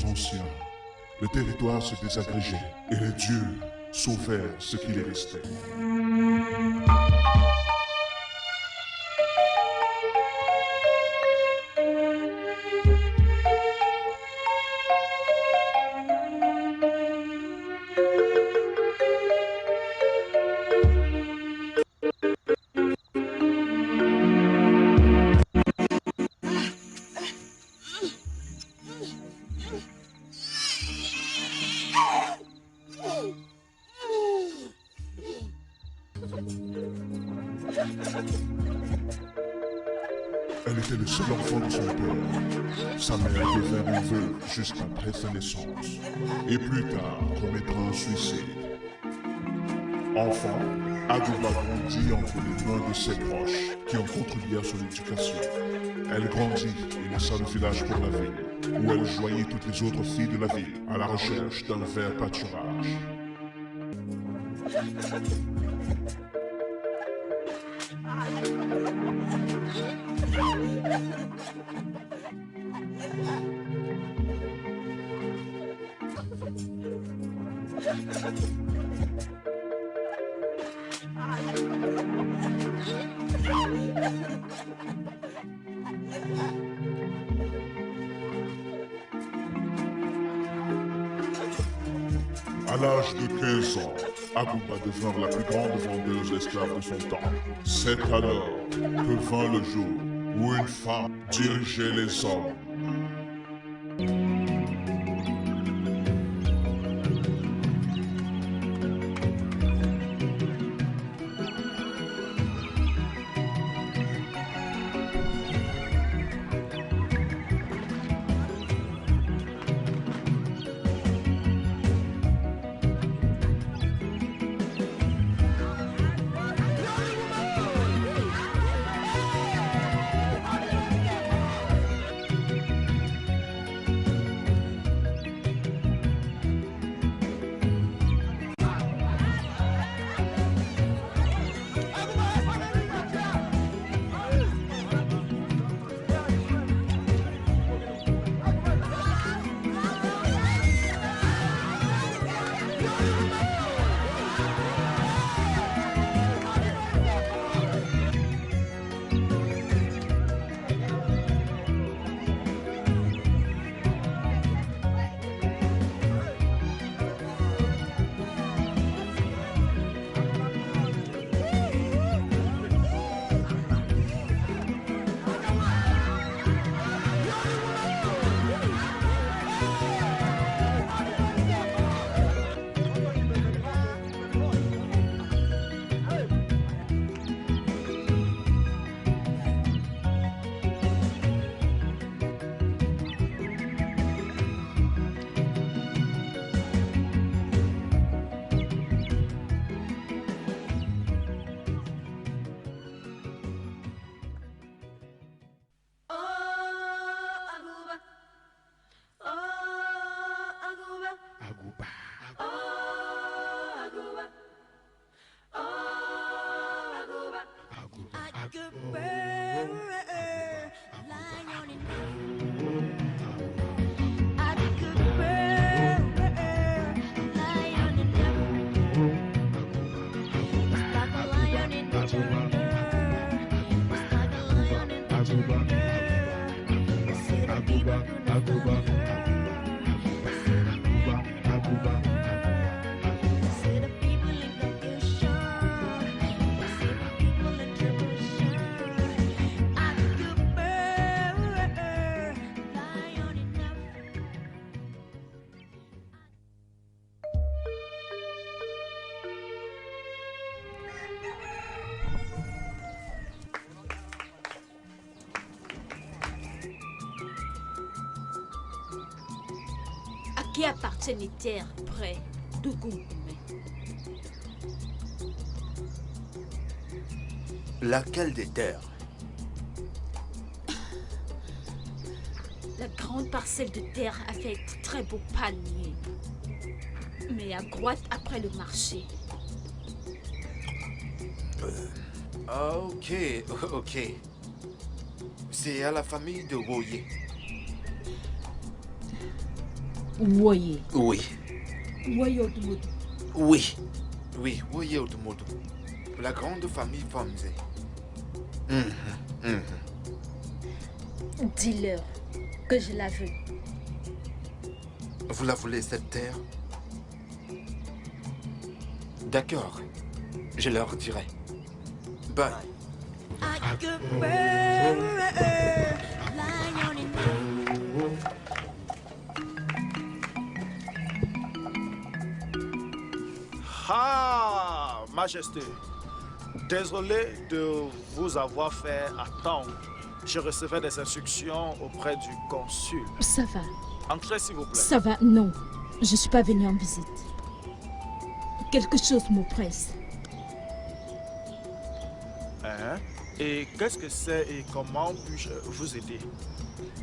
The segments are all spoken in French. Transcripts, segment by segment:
temps anciens, le territoire se désagrégeait et les dieux sauvèrent ce qu'il est resté. Elle était le seul enfant de son père. Sa mère devint une veuve juste après sa naissance, et plus tard commettra un suicide. Enfant, Agouba grandit entre les mains de ses proches, qui en contribuèrent à son éducation. Elle grandit et laissa le village pour la ville, où elle joignit toutes les autres filles de la ville, à la recherche d'un vert pâturage. À l'âge de 15 ans, Agouba devint la plus grande vendeuse d'esclaves de son temps. C'est alors que vint le jour où une femme dirigeait les hommes. À qui appartiennent les terres près de Goumé? Laquelle des terres? La grande parcelle de terre a fait de très beaux paniers. Mais à droite après le marché. Ok, ok. C'est à la famille de Woye. Woye. Oui. Woye Odumodu. Oui. Oui, Woye Odumodu. La grande famille Famze. Dis-leur que je la veux. Vous la voulez, cette terre? D'accord. Je leur dirai. Bye. Ah, Majesté. Désolé de vous avoir fait attendre. Je recevais des instructions auprès du consul. Ça va. Entrez, s'il vous plaît. Ça va, non. Je suis pas venue en visite. Quelque chose m'oppresse. Hein? Et qu'est-ce que c'est et comment puis-je vous aider?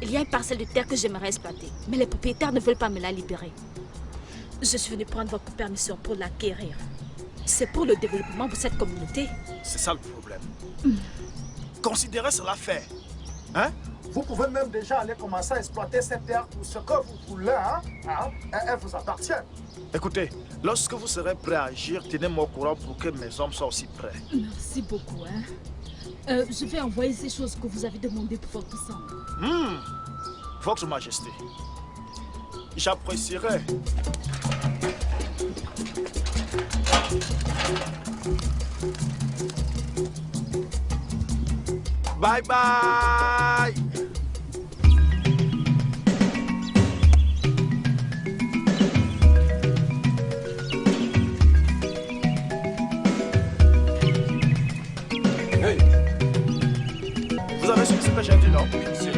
Il y a une parcelle de terre que j'aimerais exploiter, mais les propriétaires ne veulent pas me la libérer. Je suis venue prendre votre permission pour l'acquérir. C'est pour le développement de cette communauté. C'est ça le problème. Considérez cela fait. Hein? Vous pouvez même déjà aller commencer à exploiter cette terre pour ce que vous voulez. Elle vous appartient. Écoutez, lorsque vous serez prêt à agir, tenez-moi au courant pour que mes hommes soient aussi prêts. Merci beaucoup. Je vais envoyer ces choses que vous avez demandées pour votre sang. Votre Majesté, j'apprécierais. Bye bye. Hey. Vous avez su ce que j'ai dit, non? Oui, monsieur.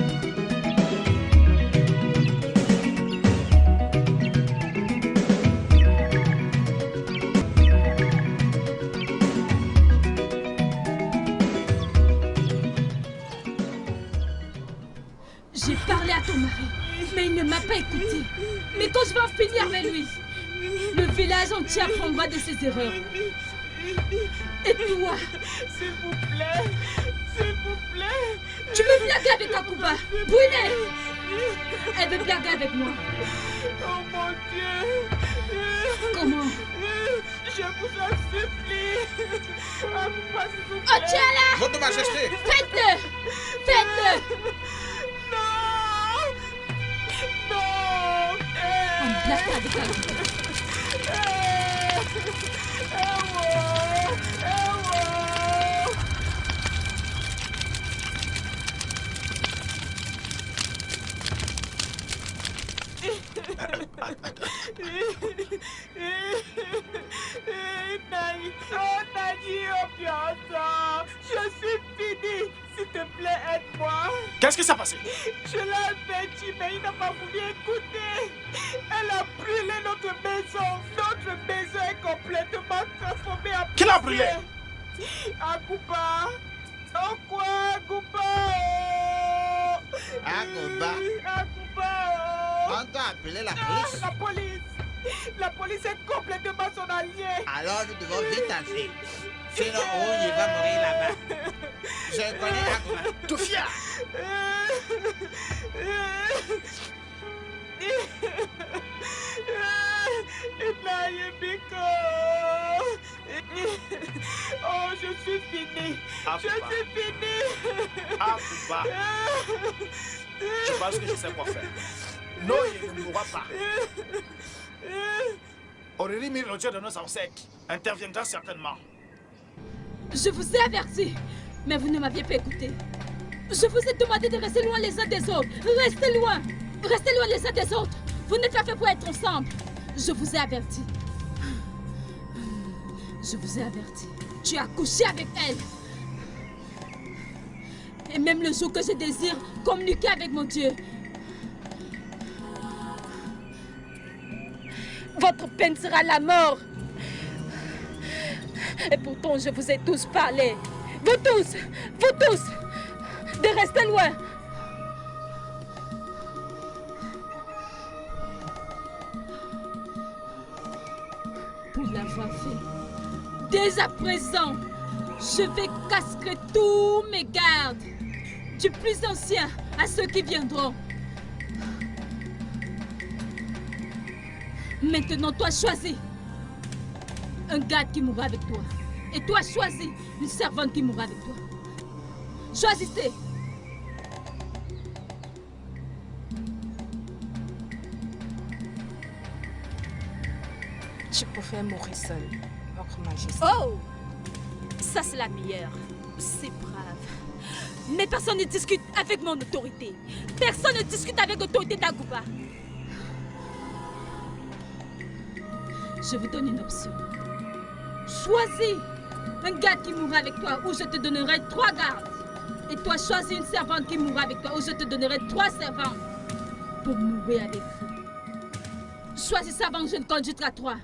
J'ai parlé à ton mari, mais il ne m'a pas écouté. Mais quand je vais en finir avec lui, le village entier apprendra de ses erreurs. Et toi, S'il vous plaît, s'il vous plaît. tu veux blaguer avec Akuba? Brûlez! Elle veut blaguer avec moi. Oh mon Dieu. Comment? Je vous en supplie. Akuba, s'il vous plaît. Oh, tiens-la! Votre Majesté. Faites-le! Faites-le! Non. Non. On blague avec Akuba. Je suis fini. S'il te plaît, aide-moi. Qu'est-ce qui s'est passé? Je l'ai averti, mais il n'a pas voulu écouter. Elle a brûlé notre maison. Notre maison est complètement transformée en Qui l'a brûlée? Akuba. Oh quoi, Akuba? Akuba. Akuba. On t'a appelé la police. La police. La police est complètement son allié. Alors nous devons vite agir. Sinon, il va mourir là-bas. Je connais Akuba. Toufia! Oh, je suis fini. Je suis fini. Akuba. Je pense que je sais quoi faire. Non, il ne mourra pas. Aurélie Mirodieu de nos ancêtres interviendra certainement. Je vous ai averti, mais vous ne m'aviez pas écouté. Je vous ai demandé de rester loin les uns des autres. Restez loin. Restez loin les uns des autres. Vous n'êtes pas fait pour être ensemble. Je vous ai averti. Je vous ai averti. Tu as couché avec elle. Et même le jour que je désire communiquer avec mon Dieu, votre peine sera la mort. Et pourtant, je vous ai tous parlé. Vous tous, de rester loin. Pour l'avoir fait, dès à présent, je vais casquer tous mes gardes, du plus ancien à ceux qui viendront. Maintenant, toi, choisis un garde qui mourra avec toi. Et toi, choisis une servante qui mourra avec toi. Choisissez. Je préfère mourir seule, Votre Majesté. Oh! Ça, c'est la meilleure. C'est brave. Mais personne ne discute avec mon autorité. Personne ne discute avec l'autorité d'Agouba. Je vous donne une option. Choisis un garde qui mourra avec toi ou je te donnerai 3 gardes. Et toi, choisis une servante qui mourra avec toi ou je te donnerai 3 servantes pour mourir avec vous. Choisis ça avant que je ne compte jusqu'à 3. 1.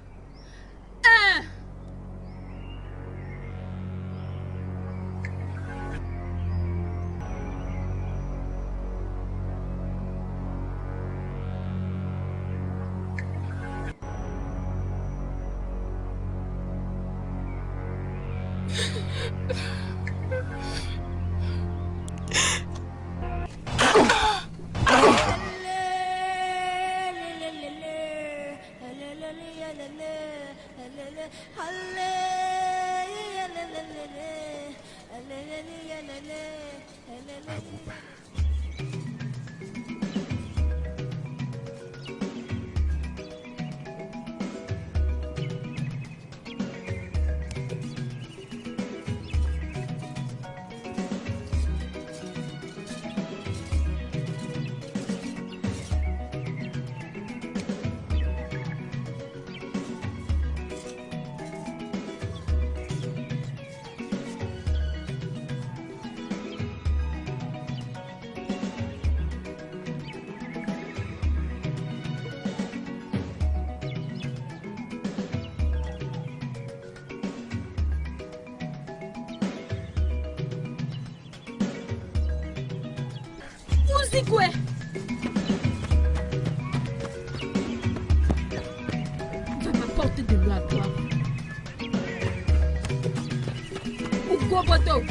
Zigwe. Va m'apporter de l'eau à toi. Ugobodo.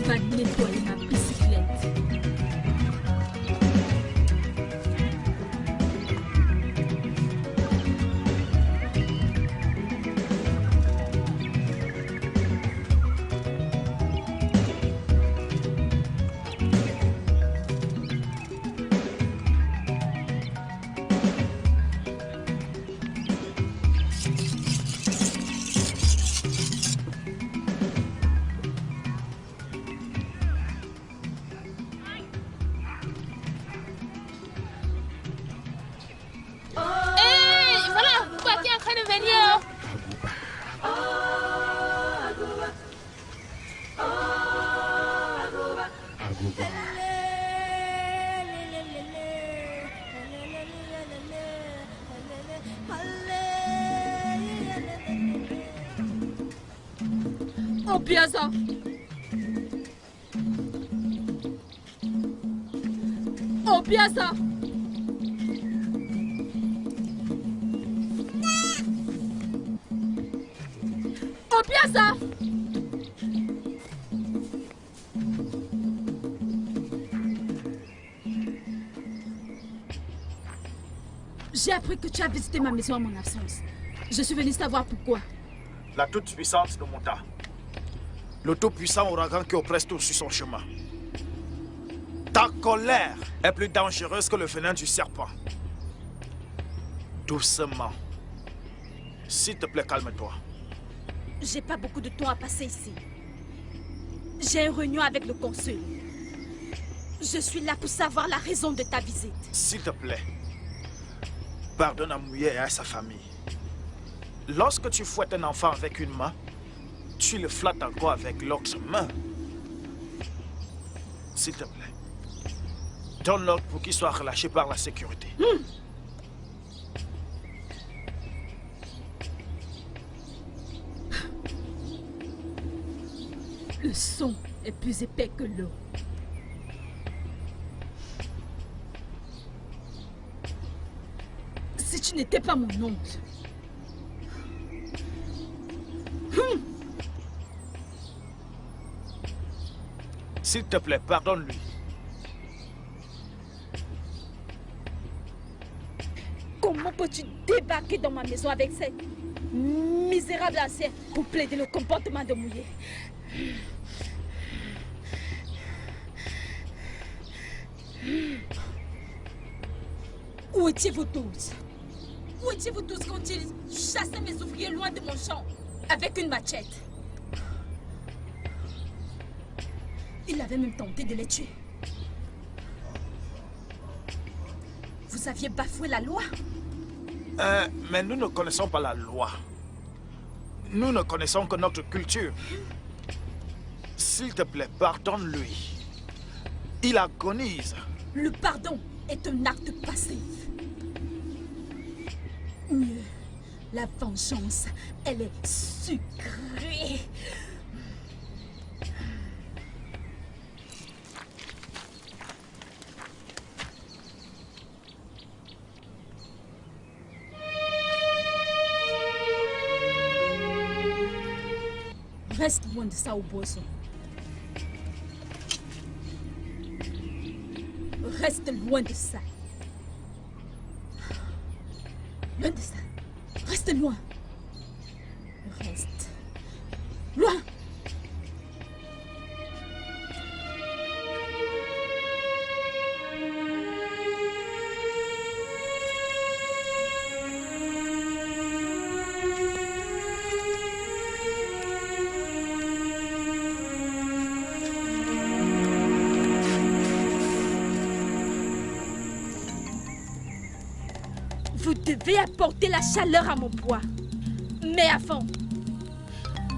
Va nettoyer ma bicyclette. Obiaza. Obiaza. Obiaza. J'ai appris que tu as visité ma maison en mon absence. Je suis venue savoir pourquoi. La toute-puissance de Monta. Le tout-puissant ouragan qui oppresse tout sur son chemin. Ta colère est plus dangereuse que le venin du serpent. Doucement. S'il te plaît, calme-toi. J'ai pas beaucoup de temps à passer ici. J'ai une réunion avec le consul. Je suis là pour savoir la raison de ta visite. S'il te plaît, pardonne à Mouye et à sa famille. Lorsque tu fouettes un enfant avec une main, tu le flattes encore avec l'autre main. S'il te plaît, donne l'ordre pour qu'il soit relâché par la sécurité. Le son est plus épais que l'eau. Si tu n'étais pas mon oncle. S'il te plaît, pardonne-lui. Comment peux-tu débarquer dans ma maison avec ces misérables anciens pour plaider le comportement de mouillé? Où étiez-vous tous? Où étiez-vous tous quand ils chassaient mes ouvriers loin de mon champ avec une machette? Il avait même tenté de les tuer. Vous aviez bafoué la loi? Mais nous ne connaissons pas la loi. Nous ne connaissons que notre culture. S'il te plaît, pardonne-lui. Il agonise. Le pardon est un acte passif. Mieux, la vengeance, elle est sucrée. Reste loin de ça au boisson. Reste loin de ça. Loin de ça. Reste loin. Reste loin. Vous devez apporter la chaleur à mon bois. Mais avant,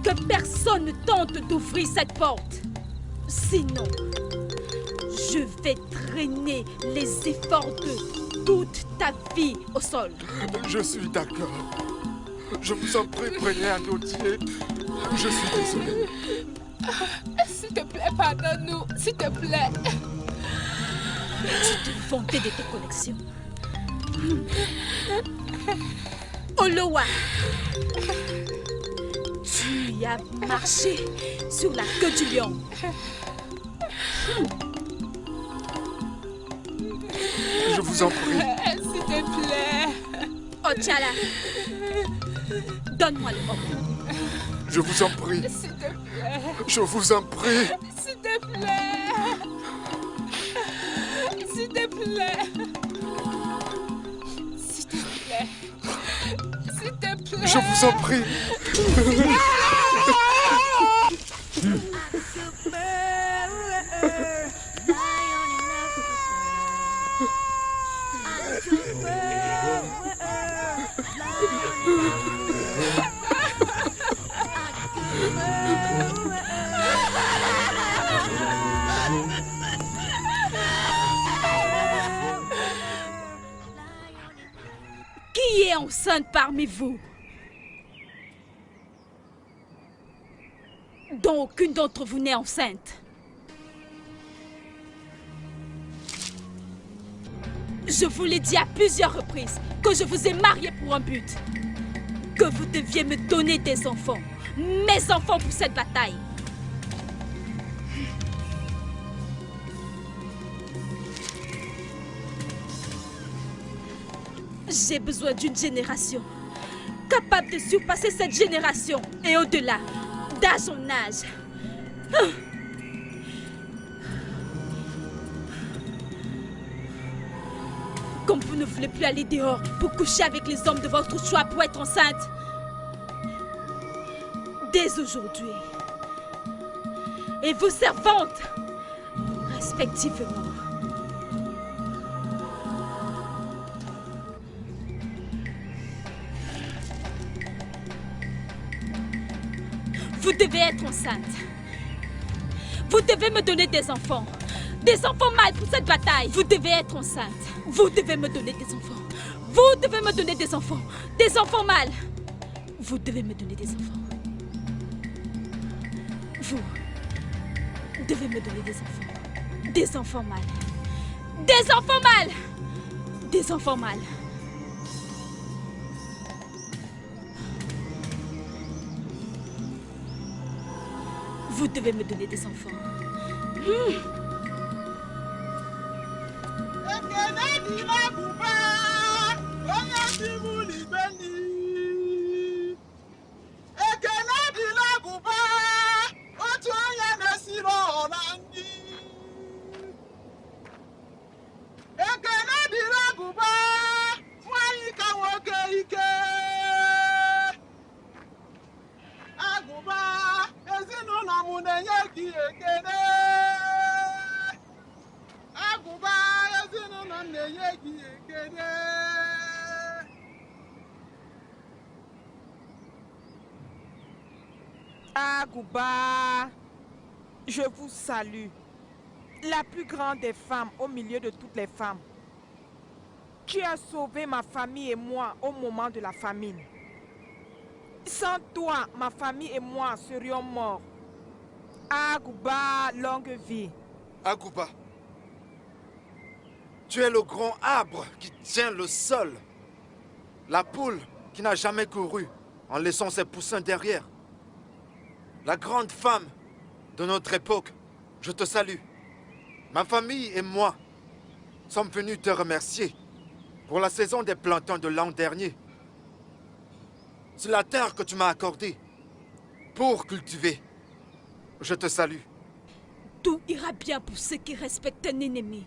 que personne ne tente d'ouvrir cette porte. Sinon, je vais traîner les efforts de toute ta vie au sol. Je suis d'accord. Je vous en prie, prenez un dossier. Je suis désolé. S'il te plaît, pardonne-nous. S'il te plaît. Tu te vantais de tes connexions. Olowa, tu as marché sur la queue du lion. Je vous en prie. S'il te plaît. Ochala, donne-moi le mot. Je vous en prie. S'il te plaît. Je vous en prie. S'il te plaît. S'il te plaît. S'il te plaît. S'il te plaît. Je vous en prie. Qui est enceinte parmi vous? Dont aucune d'entre vous n'est enceinte. Je vous l'ai dit à plusieurs reprises que je vous ai marié pour un but. Que vous deviez me donner des enfants. Mes enfants pour cette bataille. J'ai besoin d'une génération capable de surpasser cette génération et au-delà, d'âge en âge. Comme vous ne voulez plus aller dehors pour coucher avec les hommes de votre choix pour être enceinte, dès aujourd'hui, et vos servantes, respectivement, vous devez être enceinte. Vous devez me donner des enfants. Des enfants mâles pour cette bataille. Vous devez être enceinte. Vous devez me donner des enfants. Vous devez me donner des enfants. Des enfants mâles. Vous devez me donner des enfants. Vous devez me donner des enfants. Des enfants mâles. Des enfants mâles. Des enfants mâles. Vous devez me donner des enfants. Agouba, je vous salue. La plus grande des femmes au milieu de toutes les femmes. Tu as sauvé ma famille et moi au moment de la famine. Sans toi, ma famille et moi serions morts. Agouba, longue vie. Agouba, tu es le grand arbre qui tient le sol. La poule qui n'a jamais couru en laissant ses poussins derrière. La grande femme de notre époque, je te salue. Ma famille et moi sommes venus te remercier pour la saison des plantains de l'an dernier. C'est la terre que tu m'as accordée pour cultiver. Je te salue. Tout ira bien pour ceux qui respectent un ennemi.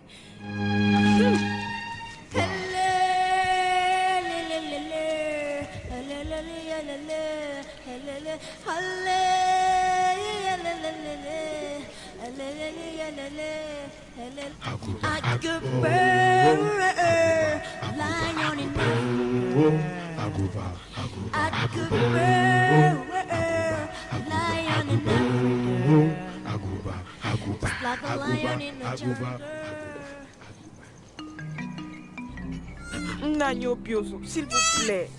Nagno Biozo, s'il vous plaît.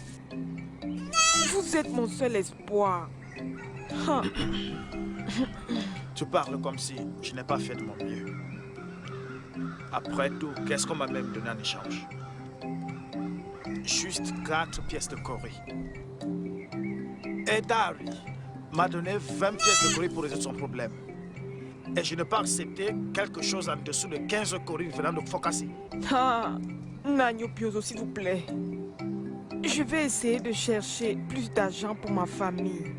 Vous êtes mon seul espoir. Tu parles comme si je n'ai pas fait de mon mieux. Après tout, qu'est-ce qu'on m'a même donné en échange? Juste 4 pièces de Corée. Et Dari m'a donné 20 pièces de Corée pour résoudre son problème. Et je n'ai pas accepté quelque chose en dessous de 15 Corées venant de Fokassi. Nagno Biozo, s'il vous plaît. Je vais essayer de chercher plus d'argent pour ma famille.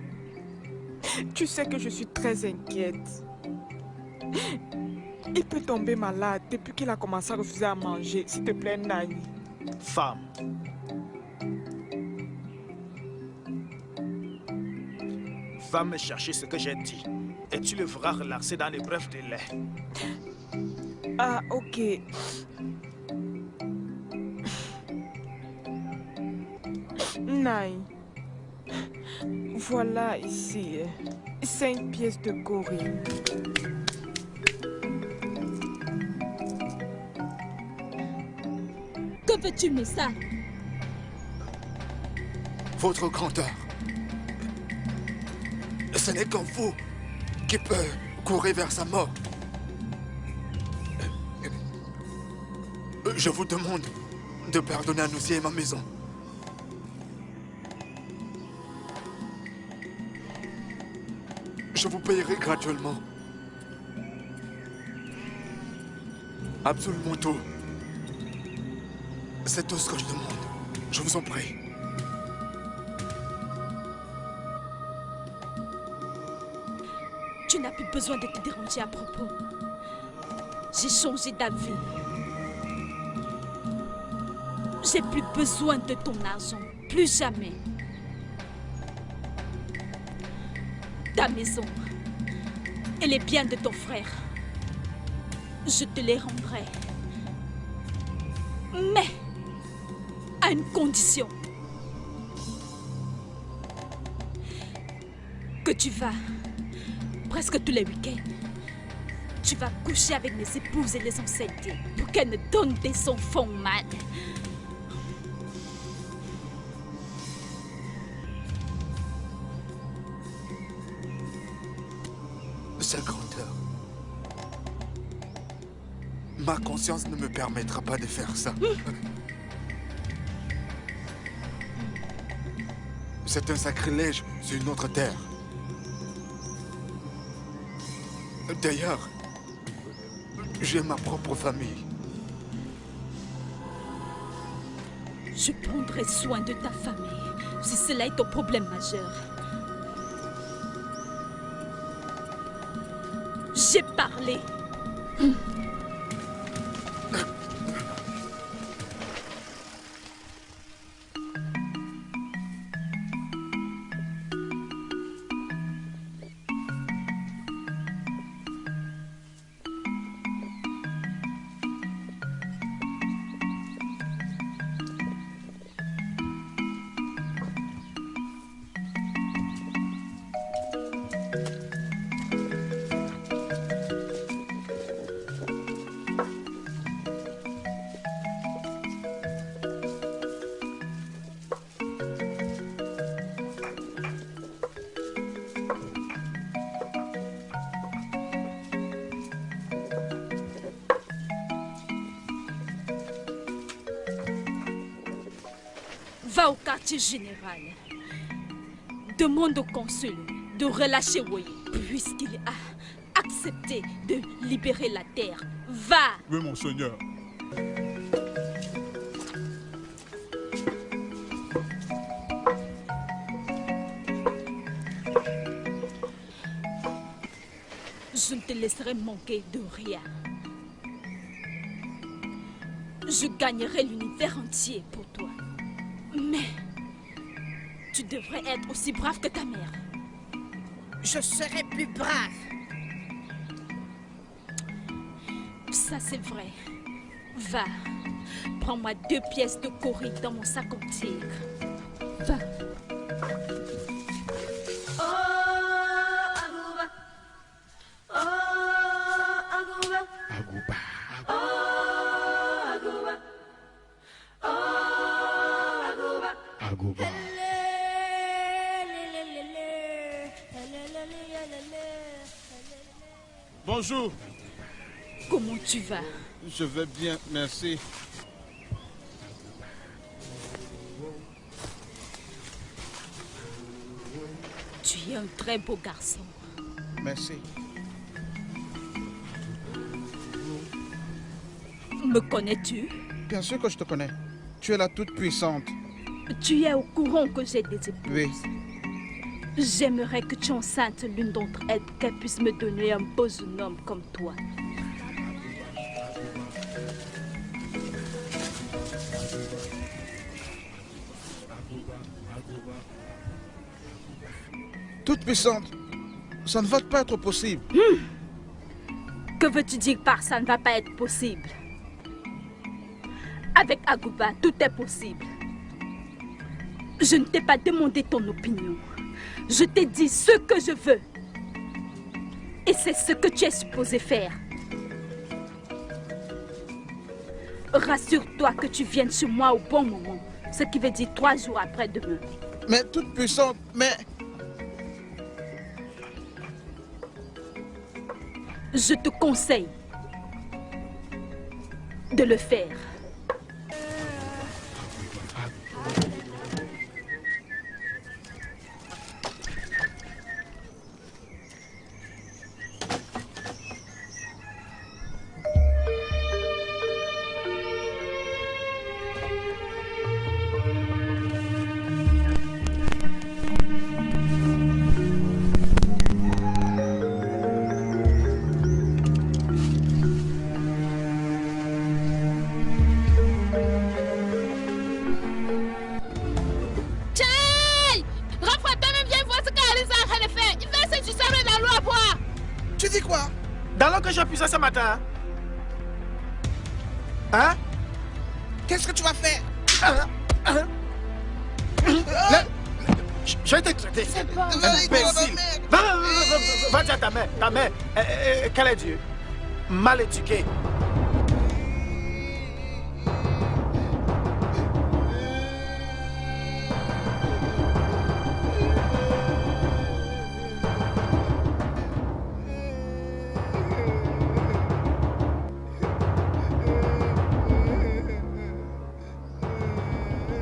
Tu sais que je suis très inquiète. Il peut tomber malade depuis qu'il a commencé à refuser à manger. S'il te plaît, Nani. Femme. Va me chercher ce que j'ai dit. Et tu le feras relaxer dans les brefs délais. Ah, ok. Nai. Voilà ici 5 pièces de Corée. Que veux-tu, Messa? Votre grandeur. Ce n'est qu'un fou qui peut courir vers sa mort. Je vous demande de pardonner à nous et ma maison. Je vous payerai graduellement. Absolument tout. C'est tout ce que je demande. Je vous en prie. Tu n'as plus besoin de te déranger à propos. J'ai changé d'avis. J'ai plus besoin de ton argent. Plus jamais. Ta maison et les biens de ton frère, je te les rendrai. Mais à une condition. Que tu vas, presque tous les week-ends, tu vas coucher avec mes épouses et les enceinter pour qu'elles ne donnent des enfants malades. Sa grandeur. Ma conscience ne me permettra pas de faire ça. C'est un sacrilège sur une autre terre. D'ailleurs, j'ai ma propre famille. Je prendrai soin de ta famille, si cela est ton problème majeur. J'ai parlé. Va au quartier général. Demande au consul de relâcher Wei, puisqu'il a accepté de libérer la terre. Va! Oui, monseigneur. Je ne te laisserai manquer de rien. Je gagnerai l'univers entier pour toi. Mais tu devrais être aussi brave que ta mère. Je serai plus brave. Ça, c'est vrai. Va. Prends-moi 2 pièces de Cori dans mon sac en tigre. Va. Bonjour. Comment tu vas? Je vais bien, merci. Tu es un très beau garçon. Merci. Me connais-tu? Bien sûr que je te connais. Tu es la toute-puissante. Tu es au courant que j'ai des épouses. Oui. J'aimerais que tu enceintes l'une d'entre elles pour qu'elle puisse me donner un beau jeune homme comme toi. Toute puissante, ça ne va pas être possible. Que veux-tu dire par ça ne va pas être possible? Avec Agouba, tout est possible. Je ne t'ai pas demandé ton opinion. Je t'ai dit ce que je veux. Et c'est ce que tu es supposé faire. Rassure-toi que tu viennes chez moi au bon moment. Ce qui veut dire 3 jours après demain. Mais toute puissante, mais... Je te conseille de le faire. Tu dis quoi? Dans l'eau que j'ai puisé ce matin. Hein? Qu'est-ce que tu vas faire? Je vais te traiter. C'est pas Imbécile. Va dire à ta mère. Ta mère, quel est Dieu? Mal éduqué.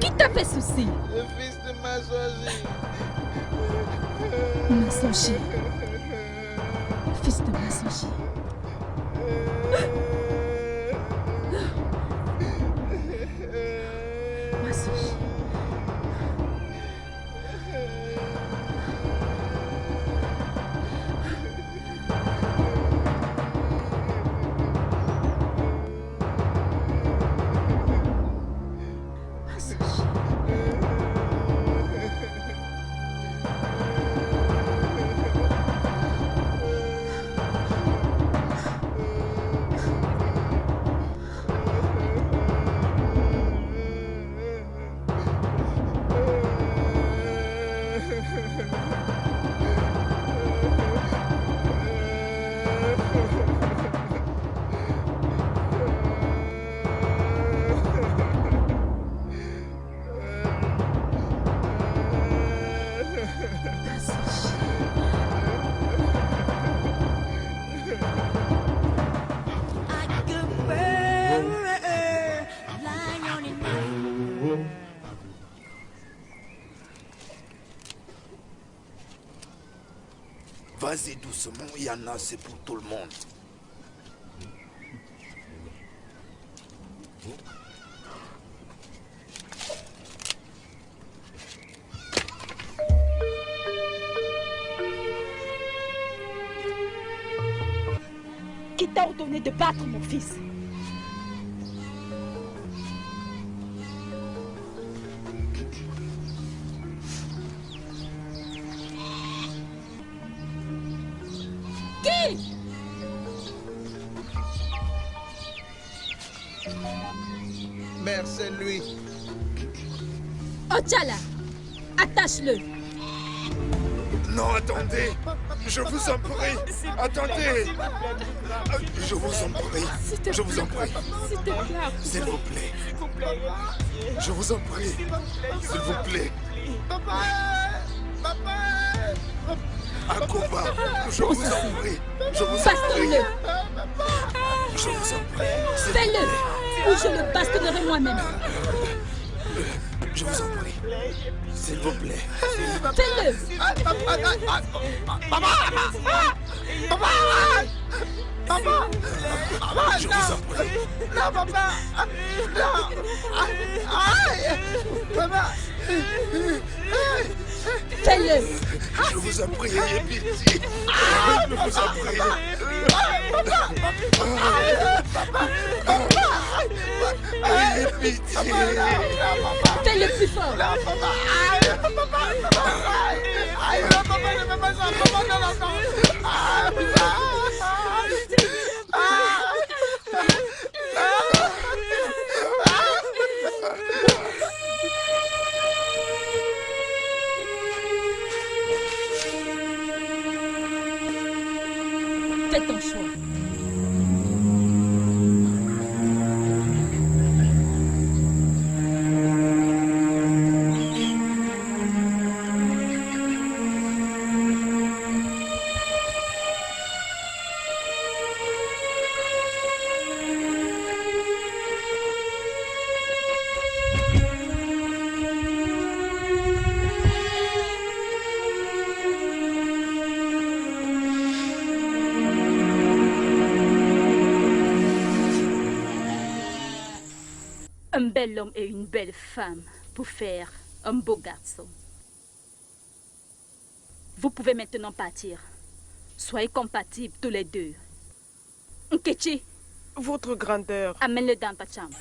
Qui t'a fait ceci? Le fils de Massoji. Massoji. Fils de Massoji. Massoji. Vas-y doucement, il y en a assez pour tout le monde. Qui t'a ordonné de battre mon fils? Qui? Mère, c'est lui. Ochala, attache-le. Non, attendez. Je vous en prie. Attendez. Je vous en prie. Je vous en prie. S'il vous plaît. Je vous en prie. S'il vous plaît. Akuba, je vous en prie. Je vous en prie. Bastonne-le. Je vous en prie. Fais-le ou je le bastonnerai moi-même. Je vous en prie. S'il vous plaît. Fais-le. Je vous en prie. Non, papa. Non. Aïe. Papa. Fais-le. Je vous en prie, ayez pitié. Je vous en prie. Ayez pitié. Fais-le plus fort. Fais ton choix. Un bel homme et une belle femme pour faire un beau garçon. Vous pouvez maintenant partir. Soyez compatibles tous les deux. Nkechi, Votre grandeur. amène-le dans ta chambre.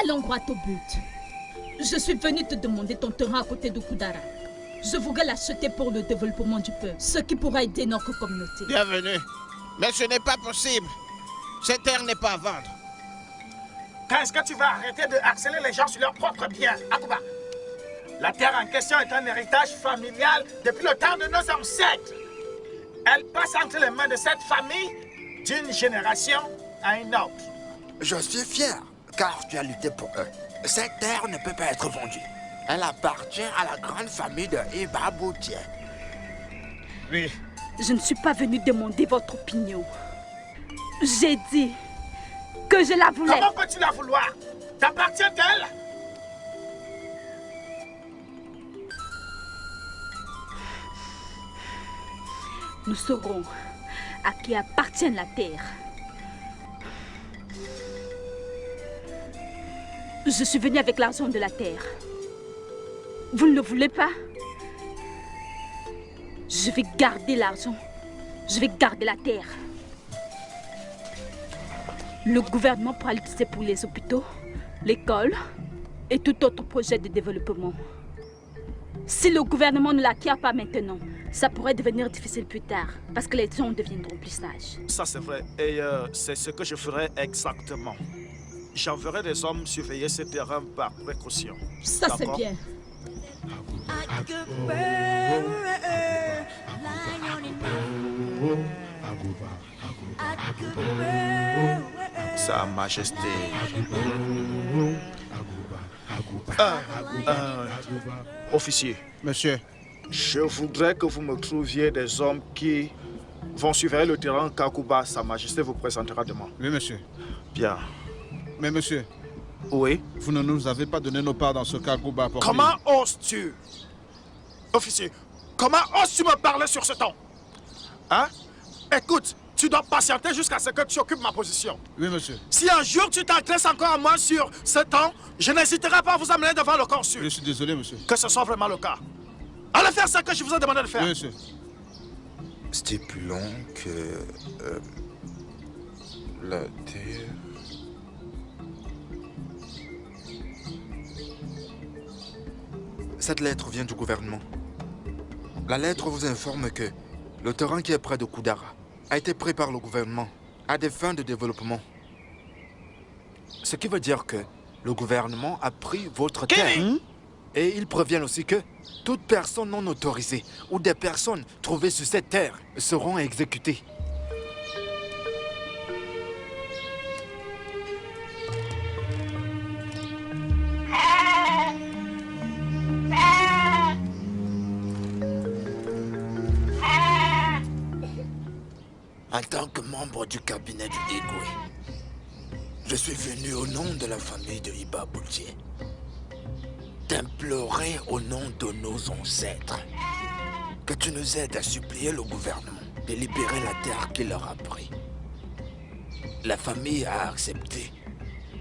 Allons droit au but. Je suis venu te demander ton terrain à côté de Kudara. Je voudrais l'acheter pour le développement du peuple, ce qui pourra aider notre communauté. Bienvenue. Mais ce n'est pas possible. Cette terre n'est pas à vendre. Quand est-ce que tu vas arrêter de harceler les gens sur leur propre bien, Akuba? La terre en question est un héritage familial depuis le temps de nos ancêtres. Elle passe entre les mains de cette famille d'une génération à une autre. Je suis fier, car tu as lutté pour eux. Cette terre ne peut pas être vendue. Elle appartient à la grande famille de Iba Boutier. Oui. Je ne suis pas venu demander votre opinion. J'ai dit que je la voulais. Comment peux-tu la vouloir? T'appartient-elle? Nous saurons à qui appartient la terre. Je suis venu avec l'argent de la terre. Vous ne le voulez pas? Je vais garder l'argent. Je vais garder la terre. Le gouvernement pourra l'utiliser pour les hôpitaux, l'école et tout autre projet de développement. Si le gouvernement ne l'acquiert pas maintenant, ça pourrait devenir difficile plus tard, parce que les gens deviendront plus sages. Ça c'est vrai, et c'est ce que je ferai exactement. J'enverrai des hommes surveiller ce terrain par précaution. Ça c'est D'accord? bien. Sa Majesté. Officier. Monsieur. Je voudrais que vous me trouviez des hommes qui vont surveiller le terrain qu'Akuba, Sa Majesté, vous présentera demain. Oui, monsieur. Bien. Mais monsieur. Oui. Vous ne nous avez pas donné nos parts dans ce qu'Akuba a porté. Comment oses-tu, officier, comment oses-tu me parler sur ce ton? Hein? Écoute, tu dois patienter jusqu'à ce que tu occupes ma position. Oui, monsieur. Si un jour tu t'adresses encore à moi sur ce ton, je n'hésiterai pas à vous amener devant le consul. Je suis désolé, monsieur. Que ce soit vraiment le cas. Allez faire ce que je vous ai demandé de faire. Oui, monsieur. Stipulons que la terre... Cette lettre vient du gouvernement. La lettre vous informe que le terrain qui est près de Koudara a été pris par le gouvernement à des fins de développement. Ce qui veut dire que le gouvernement a pris votre terre. Et ils préviennent aussi que toute personne non autorisée ou des personnes trouvées sur cette terre seront exécutées. En tant que membre du cabinet du Igwe, je suis venu au nom de la famille de Iba Boultier t'implorer au nom de nos ancêtres que tu nous aides à supplier le gouvernement de libérer la terre qu'il leur a pris. La famille a accepté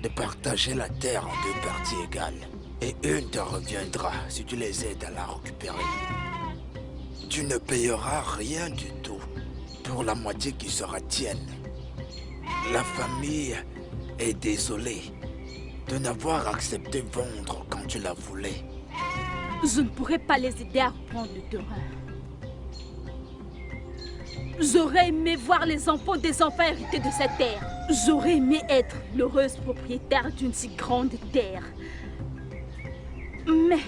de partager la terre en 2 parties égales et une te reviendra si tu les aides à la récupérer. Tu ne payeras rien du tout pour la moitié qui sera tienne. La famille est désolée de n'avoir accepté vendre quand tu la voulais. Je ne pourrais pas les aider à reprendre le terrain. J'aurais aimé voir les enfants des enfants hériter de cette terre. J'aurais aimé être l'heureuse propriétaire d'une si grande terre. Mais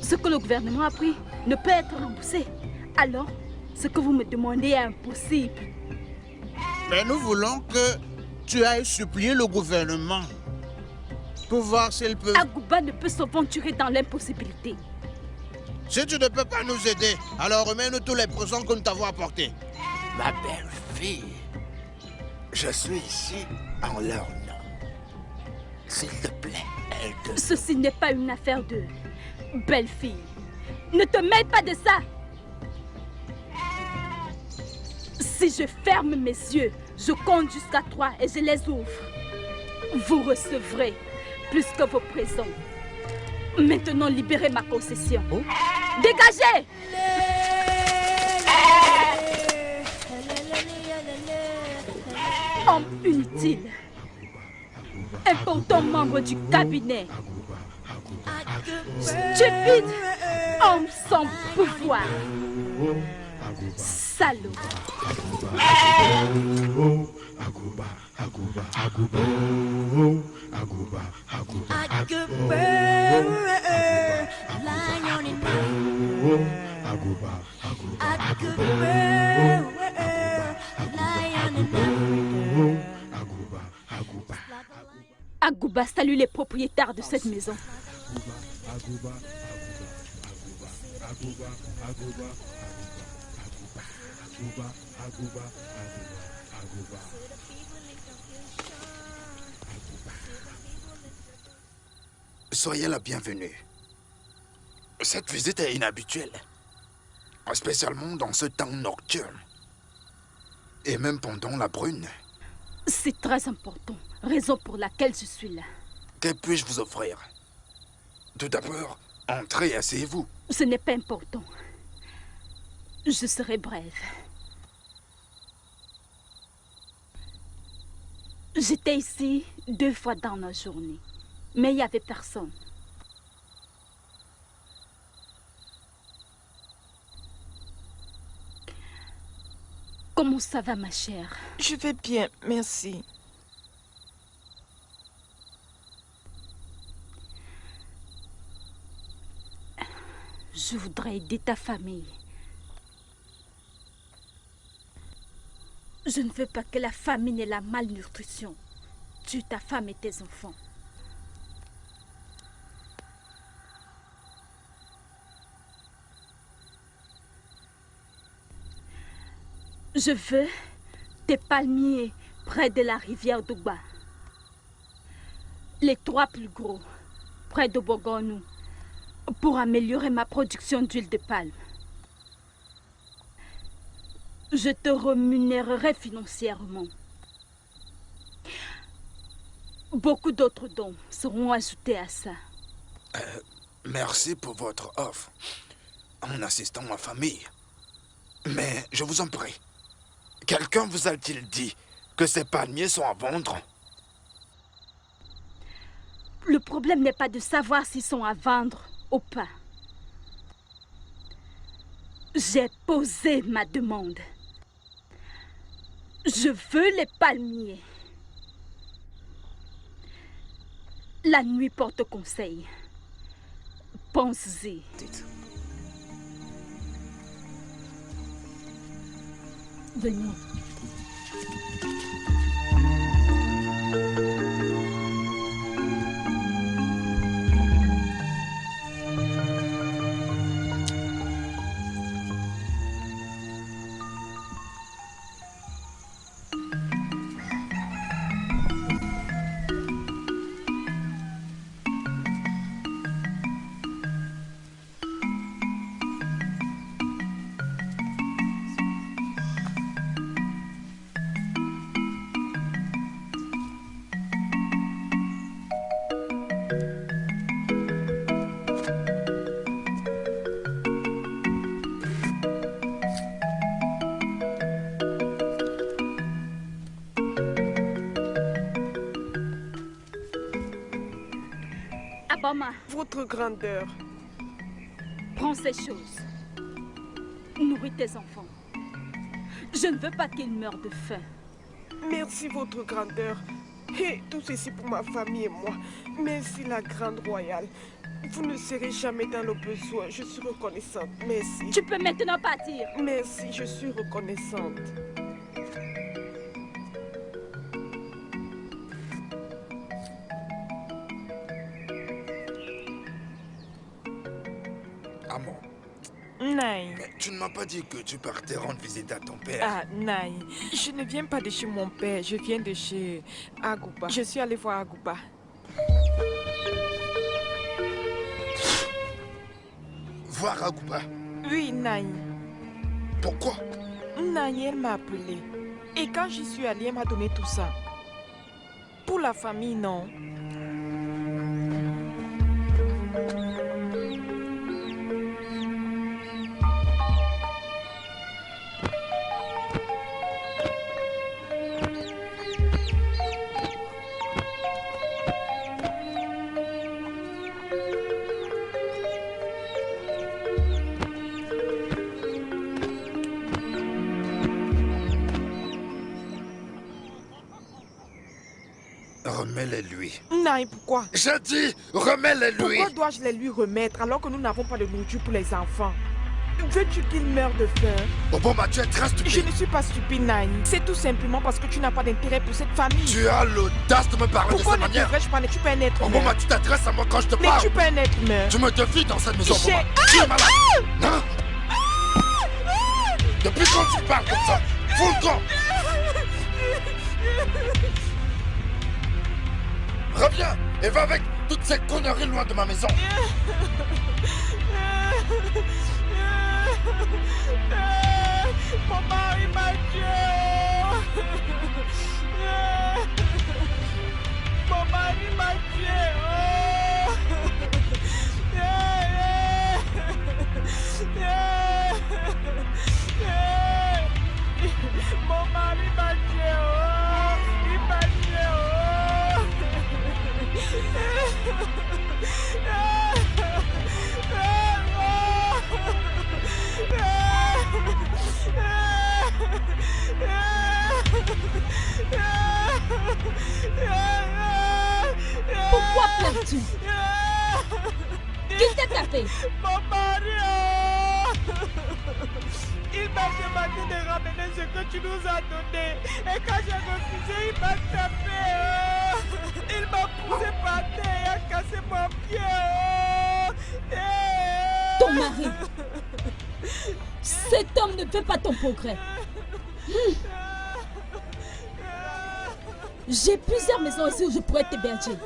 ce que le gouvernement a pris ne peut être remboursé. Alors, ce que vous me demandez est impossible. Mais nous voulons que tu ailles supplier le gouvernement pour voir s'il peut... Aguba ne peut s'aventurer dans l'impossibilité. Si tu ne peux pas nous aider, alors remets-nous tous les présents que nous t'avons apportés. Ma belle-fille, je suis ici en leur nom. S'il te plaît, aide. Ceci n'est pas une affaire de belle-fille. Ne te mêle pas de ça. Si je ferme mes yeux, je compte jusqu'à 3 et je les ouvre. Vous recevrez plus que vos présents. Maintenant, libérez ma concession. Oh. Dégagez! Homme inutile. Important membre du cabinet. Stupide. Homme sans pouvoir. Salaud. Aguba salue les propriétaires de cette maison. Soyez la bienvenue. Cette visite est inhabituelle, spécialement dans ce temps nocturne, et même pendant la brune. C'est très important, raison pour laquelle je suis là. Que puis-je vous offrir? Tout d'abord, entrez et asseyez-vous. Ce n'est pas important. Je serai brève. J'étais ici 2 fois dans la journée, mais il n'y avait personne. Comment ça va, ma chère? Je vais bien, merci. Je voudrais aider ta famille. Je ne veux pas que la famine et la malnutrition tuent ta femme et tes enfants. Je veux des palmiers près de la rivière d'Ougba. Les 3 plus gros, près de Bogonou, pour améliorer ma production d'huile de palme. Je te rémunérerai financièrement. Beaucoup d'autres dons seront ajoutés à ça. Merci pour votre offre en assistant ma famille. Mais je vous en prie, quelqu'un vous a-t-il dit que ces palmiers sont à vendre? Le problème n'est pas de savoir s'ils sont à vendre ou pas. J'ai posé ma demande. Je veux les palmiers. La nuit porte conseil. Pense-y. Venez. Abama, Votre grandeur. prends ces choses. Nourris tes enfants. Je ne veux pas qu'ils meurent de faim. Merci, votre grandeur. Et tout ceci pour ma famille et moi. Merci, la grande royale. Vous ne serez jamais dans le besoin. Je suis reconnaissante. Merci. Tu peux maintenant partir. Merci, je suis reconnaissante. Amon, Naï. mais tu ne m'as pas dit que tu partais rendre visite à ton père. Ah, Naï. Je ne viens pas de chez mon père. Je viens de chez Agouba. Je suis allée voir Agouba. Voir Agouba? Oui, Naï. Pourquoi? Naï, elle m'a appelé. Et quand j'y suis allée, elle m'a donné tout ça. Pour la famille, non. Remets-les-lui. Naï, pourquoi? J'ai dit, remets-les-lui. Pourquoi dois-je les lui remettre alors que nous n'avons pas de nourriture pour les enfants? Veux-tu qu'ils meurent de faim? Obama, tu es très stupide. Je ne suis pas stupide, Naï. C'est tout simplement parce que tu n'as pas d'intérêt pour cette famille. Tu as l'audace de me parler Pourquoi de cette ne manière. devrais-je parler? Tu peux un être humain. Obama, tu t'adresses à moi quand je te Mais parle. tu peux un être humain. Tu me défies dans cette maison, J'ai- Obama. Tu es malade. Hein? Depuis quand tu parles comme ça? Fous le camp. Reviens et va avec toutes ces conneries loin de ma maison. Mon mari m'a tué. Mon mari m'a tué. Mon mari m'a tué. Il m'a Pourquoi fait? Mon mari, il m'a demandé de ramener ce que tu nous as donné. Et quand j'ai refusé, il m'a tapé. Il m'a poussé par terre et a cassé mon pied. Ton mari. Cet homme ne fait pas ton progrès. J'ai plusieurs maisons ici où je pourrais t'héberger.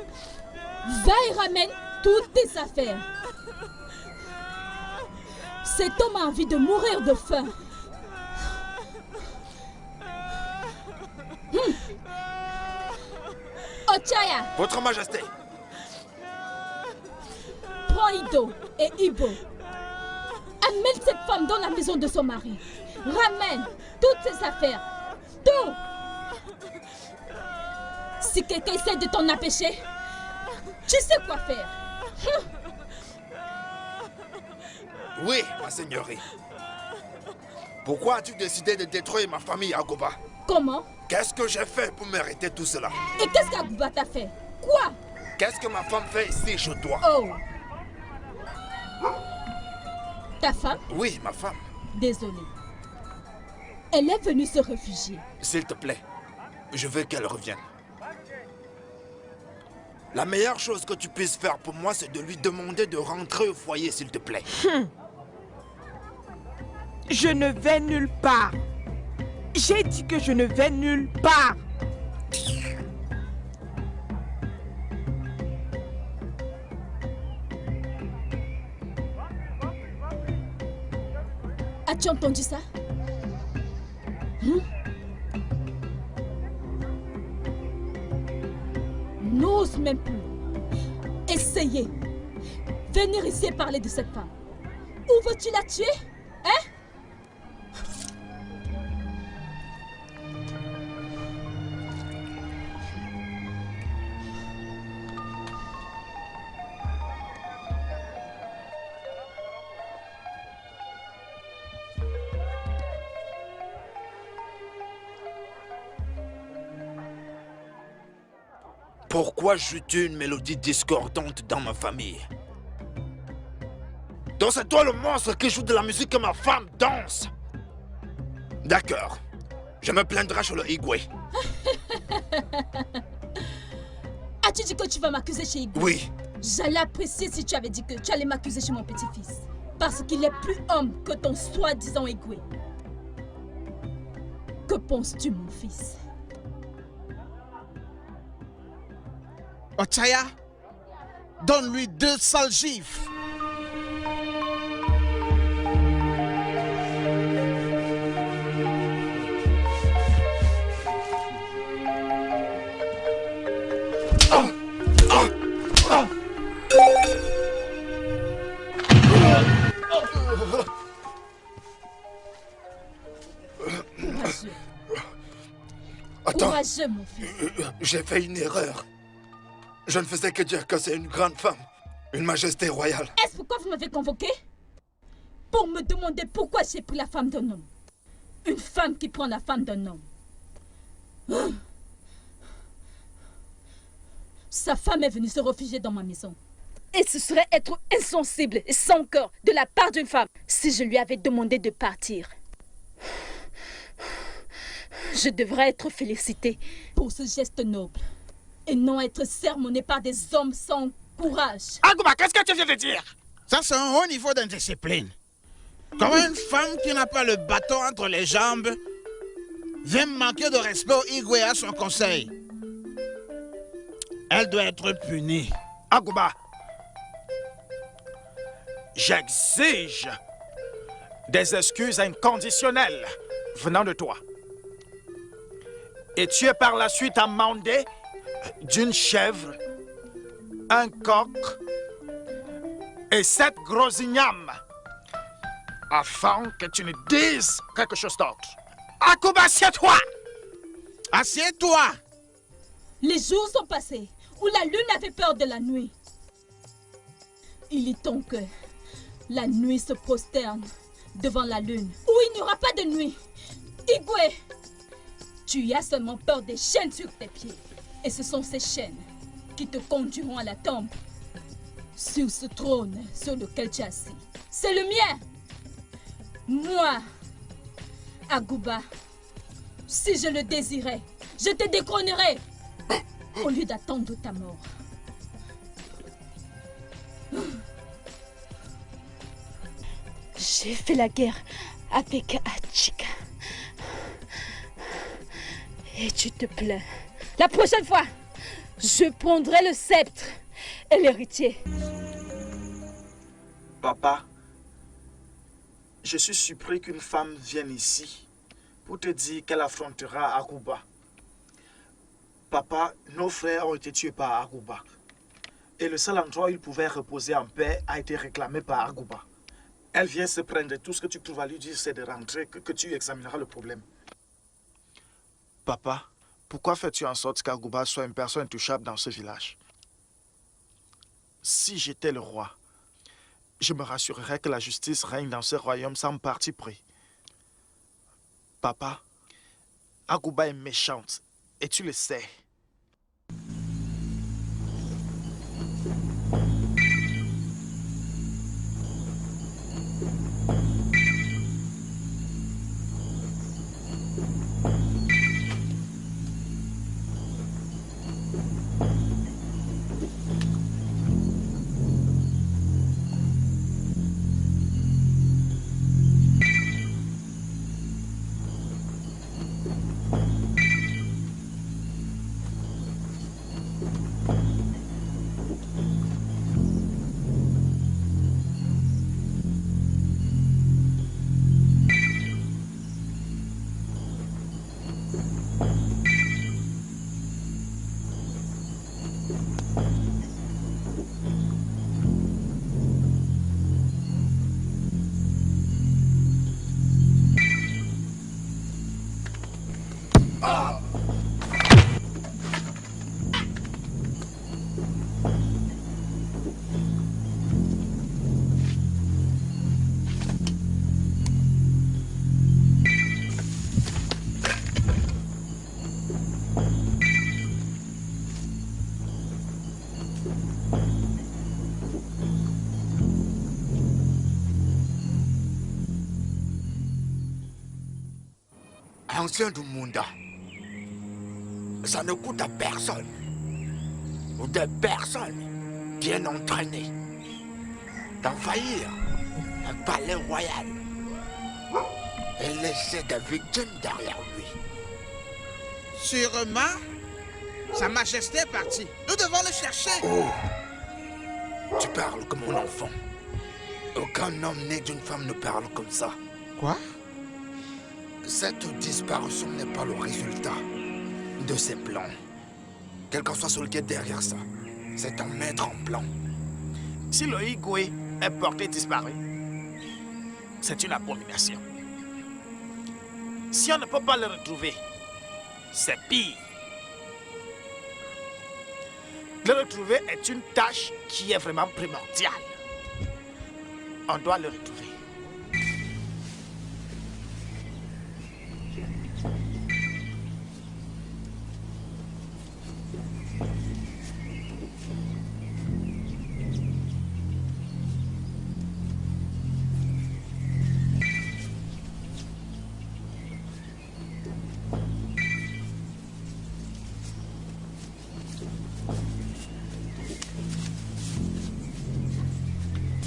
Va et ramène toutes tes affaires. Cet homme a envie de mourir de faim. Ochaya! Votre Majesté! Prends Ido et Ibo. Amène cette femme dans la maison de son mari. Ramène toutes ses affaires. Tout! Si quelqu'un essaie de t'en empêcher, tu sais quoi faire. Oui, ma seigneurie. Pourquoi as-tu décidé de détruire ma famille, Agouba? Comment? Qu'est-ce que j'ai fait pour mériter tout cela? Et qu'est-ce qu'Agouba t'a fait? Quoi? Qu'est-ce que ma femme fait ici chez toi? Oh! Ta femme? Oui, ma femme. Désolée. Elle est venue se réfugier. S'il te plaît, je veux qu'elle revienne. La meilleure chose que tu puisses faire pour moi, c'est de lui demander de rentrer au foyer, s'il te plaît. Je ne vais nulle part. J'ai dit que je ne vais nulle part. As-tu entendu ça? N'ose même plus essayer venir ici et parler de cette femme. Où veux-tu la tuer? Hein? Pourquoi joues-tu une mélodie discordante dans ma famille? Donc c'est toi le monstre qui joue de la musique que ma femme danse? D'accord. Je me plaindrai chez le Igwe. As-tu dit que tu vas m'accuser chez Igwe? Oui. J'allais apprécier si tu avais dit que tu allais m'accuser chez mon petit-fils. Parce qu'il est plus homme que ton soi-disant Igwe. Que penses-tu, mon fils? Ochaya, donne-lui 2 sales gifles. Attends. Courageux, mon fils. J'ai fait une erreur. Je ne faisais que dire que c'est une grande femme, une majesté royale. Est-ce pourquoi vous m'avez convoqué? Pour me demander pourquoi j'ai pris la femme d'un homme. Une femme qui prend la femme d'un homme. Sa femme est venue se réfugier dans ma maison. Et ce serait être insensible et sans cœur de la part d'une femme si je lui avais demandé de partir. Je devrais être félicitée pour ce geste noble. Et non être sermonné par des hommes sans courage. Agouba, qu'est-ce que tu viens de dire? Ça, c'est un haut niveau d'indiscipline. Comment une femme qui n'a pas le bâton entre les jambes vient manquer de respect au Igwe à son conseil? Elle doit être punie. Agouba, j'exige des excuses inconditionnelles venant de toi. Et tu es par la suite amendé d'une chèvre, un coq et 7 gros ignames afin que tu ne dises quelque chose d'autre. Agouba, assieds-toi! Assieds-toi! Les jours sont passés où la lune avait peur de la nuit. Il est temps que la nuit se prosterne devant la lune. Ou il n'y aura pas de nuit. Igwe, tu as seulement peur des chaînes sur tes pieds. Et ce sont ces chaînes qui te conduiront à la tombe. sur ce trône sur lequel tu es assis. C'est le mien. Moi, Agouba, si je le désirais, je te détrônerais au lieu d'attendre ta mort. J'ai fait la guerre avec Achika. Et tu te plains. La prochaine fois, je prendrai le sceptre et l'héritier. Papa, je suis surpris qu'une femme vienne ici pour te dire qu'elle affrontera Agouba. Papa, nos frères ont été tués par Agouba. Et le seul endroit où ils pouvaient reposer en paix a été réclamé par Agouba. Elle vient se prendre. Tout ce que tu trouves à lui dire, c'est de rentrer, que tu examineras le problème. Papa, pourquoi fais-tu en sorte qu'Agouba soit une personne intouchable dans ce village? Si j'étais le roi, je me rassurerais que la justice règne dans ce royaume sans parti pris. Papa, Agouba est méchante, et tu le sais. Ancien du monde, ça ne coûte à personne, ou des personnes bien entraînées, d'envahir un palais royal et laisser des victimes derrière lui. Sûrement, Sa Majesté est partie. Nous devons le chercher. Oh, tu parles comme un enfant. Aucun homme né d'une femme ne parle comme ça. Quoi? Cette disparition n'est pas le résultat de ses plans. Quel qu'en soit celui qui est derrière ça, c'est un maître en plan. Si le Igwe est porté disparu, c'est une abomination. Si on ne peut pas le retrouver, c'est pire. Le retrouver est une tâche qui est vraiment primordiale. On doit le retrouver.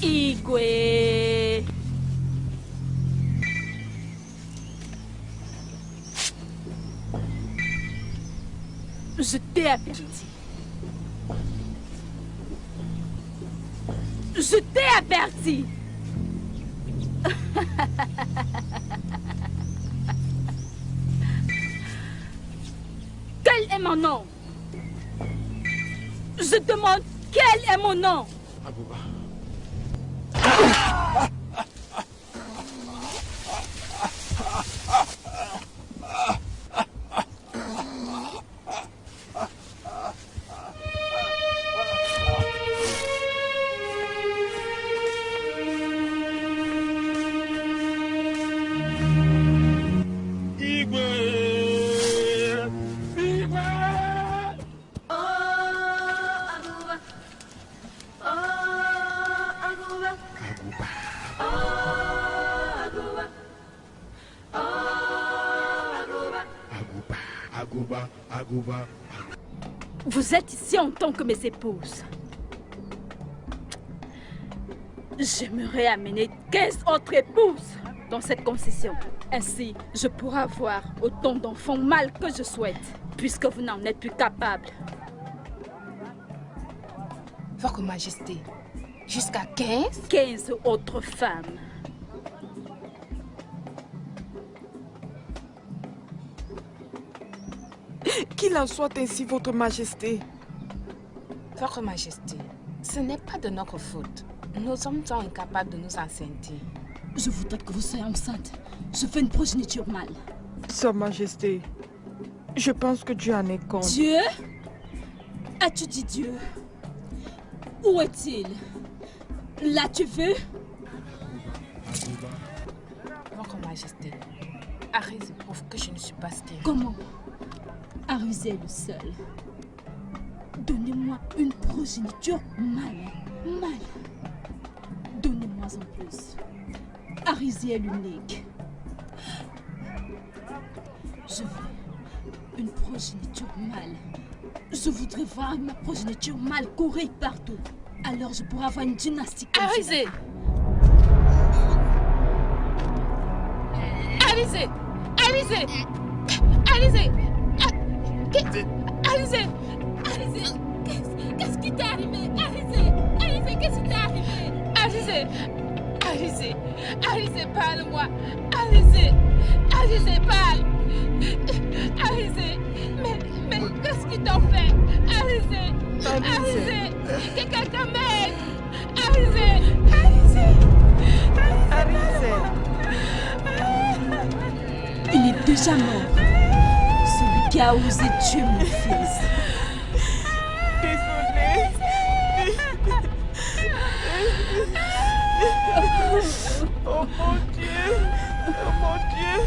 Igwe. Je t'ai averti. Je t'ai averti. Quel est mon nom? Je demande quel est mon nom? Agouba. Igwe. Igwe. Oh, Agouba. Oh. Vous êtes ici en tant que mes épouses. J'aimerais amener 15 autres épouses dans cette concession. Ainsi, je pourrai avoir autant d'enfants mâles que je souhaite, puisque vous n'en êtes plus capable. Votre Majesté, jusqu'à 15? 15 autres femmes. Qu'il en soit ainsi, Votre Majesté. Votre Majesté, ce n'est pas de notre faute. Nos hommes sont incapables de nous enceinter. Je voudrais que vous soyez enceinte. Je fais une progéniture mâle. Sa Majesté, je pense que Dieu en est compte. Dieu? As-tu dit Dieu? Où est-il? L'as-tu vu? Votre Majesté, Arise prouve que je ne suis pas stérile. Comment? Arise est le seul. Donnez-moi une progéniture mâle. Mâle. Donnez-moi en plus. Arise est l'unique. Je veux une progéniture mâle. Je voudrais voir ma progéniture mâle courir partout. Alors je pourrais avoir une dynastie comme Arise! Arise! Arise! Arise! Arise! Arise! Qu'est-ce qui t'est arrivé? Arise! Arise, qu'est-ce qui t'est arrivé? Arise! Arise! Arise, parle-moi! Arise! Arise, parle! Arise! Mais qu'est-ce qu'ils t'ont fait? Arise! Arise! Que quelqu'un m'aide! Arise! Arise! Il est déjà mort. Celui qui a osé tuer mon fils. Désolée. Oh mon Dieu. Oh mon Dieu.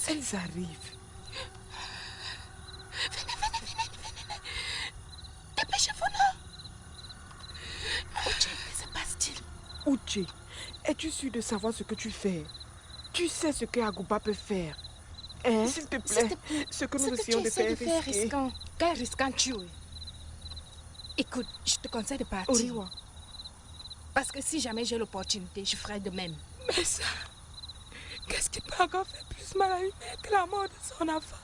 Elles arrivent. Venez. Dépêchez-vous là. Uche, que se passe-t-il? Uche, es-tu sûr de savoir ce que tu fais? Tu sais ce que Agouba peut faire. Hein? S'il te plaît, ce que nous essayons de faire est risqué. Quel risquant tu es? Écoute, je te conseille de partir. Oriwa. Parce que si jamais j'ai l'opportunité, je ferai de même. Mais ça, qu'est-ce qui peut encore faire plus mal à une mère que la mort de son enfant?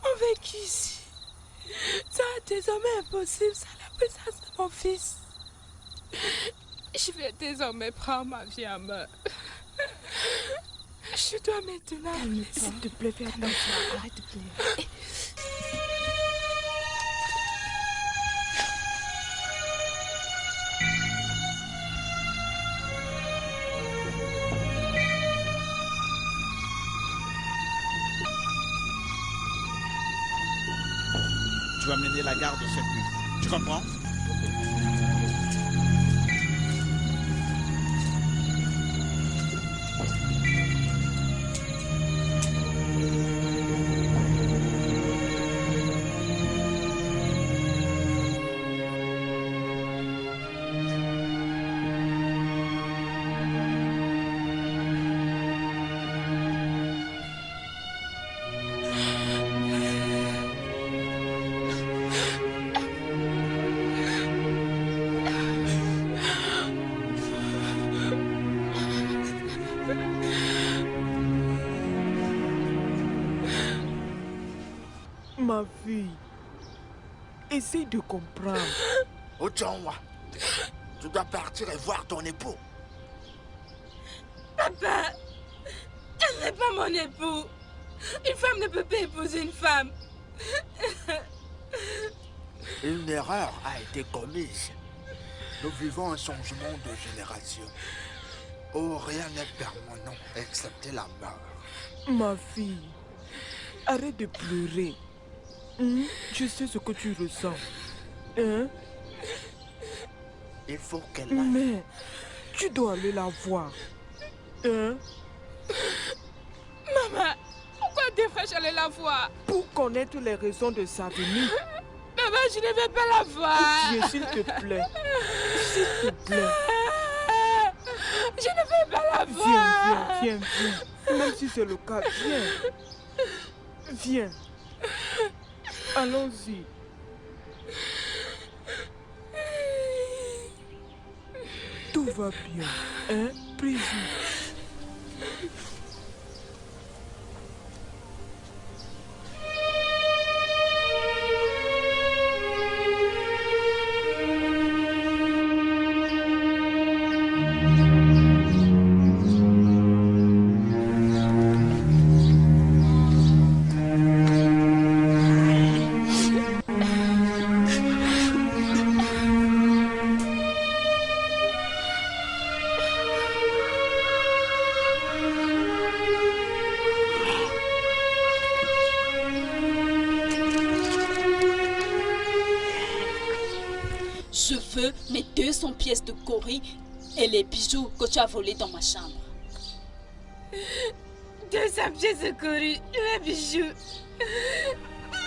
On vécu ici. Ça a désormais impossible sans la présence de mon fils. Je vais désormais prendre ma vie en main. Je dois maintenant... S'il te plaît, fais attention. Arrête de pleurer. Tu vas mener la garde cette nuit. Tu comprends? Ma fille, essaye de comprendre. Ojonwa, tu dois partir et voir ton époux. Papa, elle n'est pas mon époux. Une femme ne peut pas épouser une femme. Une erreur a été commise. Nous vivons un changement de génération. Oh, rien n'est permanent, excepté la mort. Ma fille, arrête de pleurer. Je sais ce que tu ressens. Hein? Il faut qu'elle aille. Mais tu dois aller la voir. Hein? Maman, pourquoi devrais-je aller la voir? Pour connaître les raisons de sa venue. Maman, je ne vais pas la voir. Viens, s'il te plaît. S'il te plaît. Je ne vais pas la voir. Viens. Même si c'est le cas, viens. Allons-y. Tout va bien, hein, Brigitte? Je veux mes 200 pièces de Cori et les bijoux que tu as volés dans ma chambre. 200 pièces de Cori, les bijoux.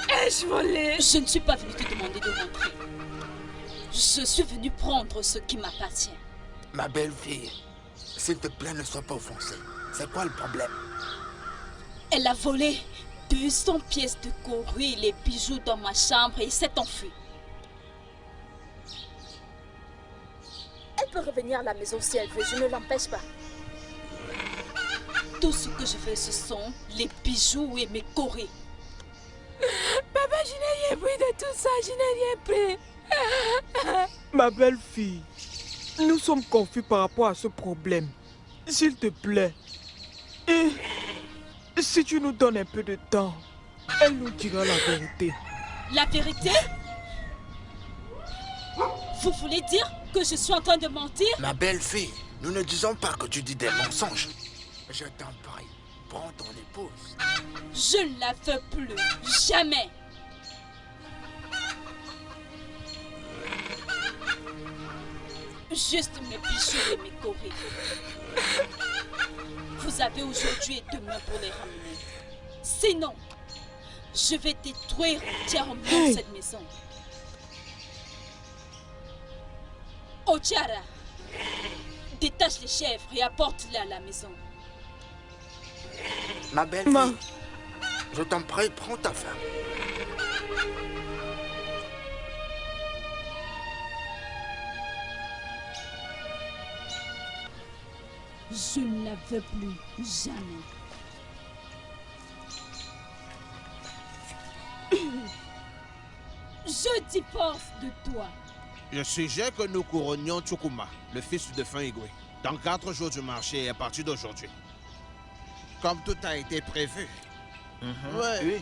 Ai-je volé? Je ne suis pas venue te demander de rentrer. Je suis venue prendre ce qui m'appartient. Ma belle-fille, s'il te plaît, ne sois pas offensée. C'est quoi le problème? Elle a volé 200 pièces de Cori et les bijoux dans ma chambre et s'est enfuie. Elle peut revenir à la maison si elle veut, je ne l'empêche pas. Tout ce que je veux, ce sont les bijoux et mes Cori. Papa, je n'ai rien pris de tout ça, je n'ai rien pris. Ma belle-fille, nous sommes confus par rapport à ce problème. S'il te plaît, si tu nous donnes un peu de temps, elle nous dira la vérité. La vérité? Vous voulez dire que je suis en train de mentir? Ma belle-fille, nous ne disons pas que tu dis des mensonges. Je t'en prie, prends ton épouse. Je ne la veux plus, jamais. Juste mes bijoux et mes Cori. Vous avez aujourd'hui et demain pour les ramener. Sinon, je vais détruire entièrement cette maison. Otiara, détache les chèvres et apporte-les à la maison. Ma belle-fille, je t'en prie, prends ta femme. Je ne la veux plus, jamais. Je divorce de toi. Je suggère que nous couronnions Chukuma, le fils du défunt Igwe, dans 4 jours du marché et à partir d'aujourd'hui. Comme tout a été prévu. Oui.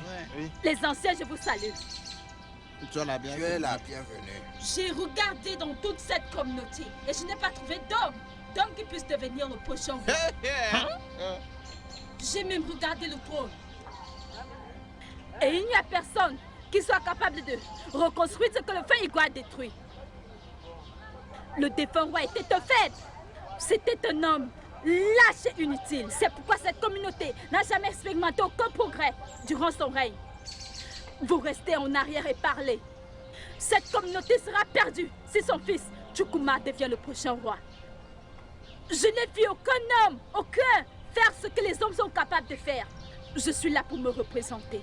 Les anciens, je vous salue. Tu es la bienvenue. Tu es la bienvenue. J'ai regardé dans toute cette communauté et je n'ai pas trouvé d'homme qui puisse devenir le prochain roi. J'ai même regardé le trône. Et il n'y a personne qui soit capable de reconstruire ce que le feu Igwe a détruit. Le défunt roi était un faible. C'était un homme lâche et inutile. C'est pourquoi cette communauté n'a jamais expérimenté aucun progrès durant son règne. Vous restez en arrière et parlez. Cette communauté sera perdue si son fils Chukuma devient le prochain roi. Je n'ai vu aucun homme, aucun, faire ce que les hommes sont capables de faire. Je suis là pour me représenter.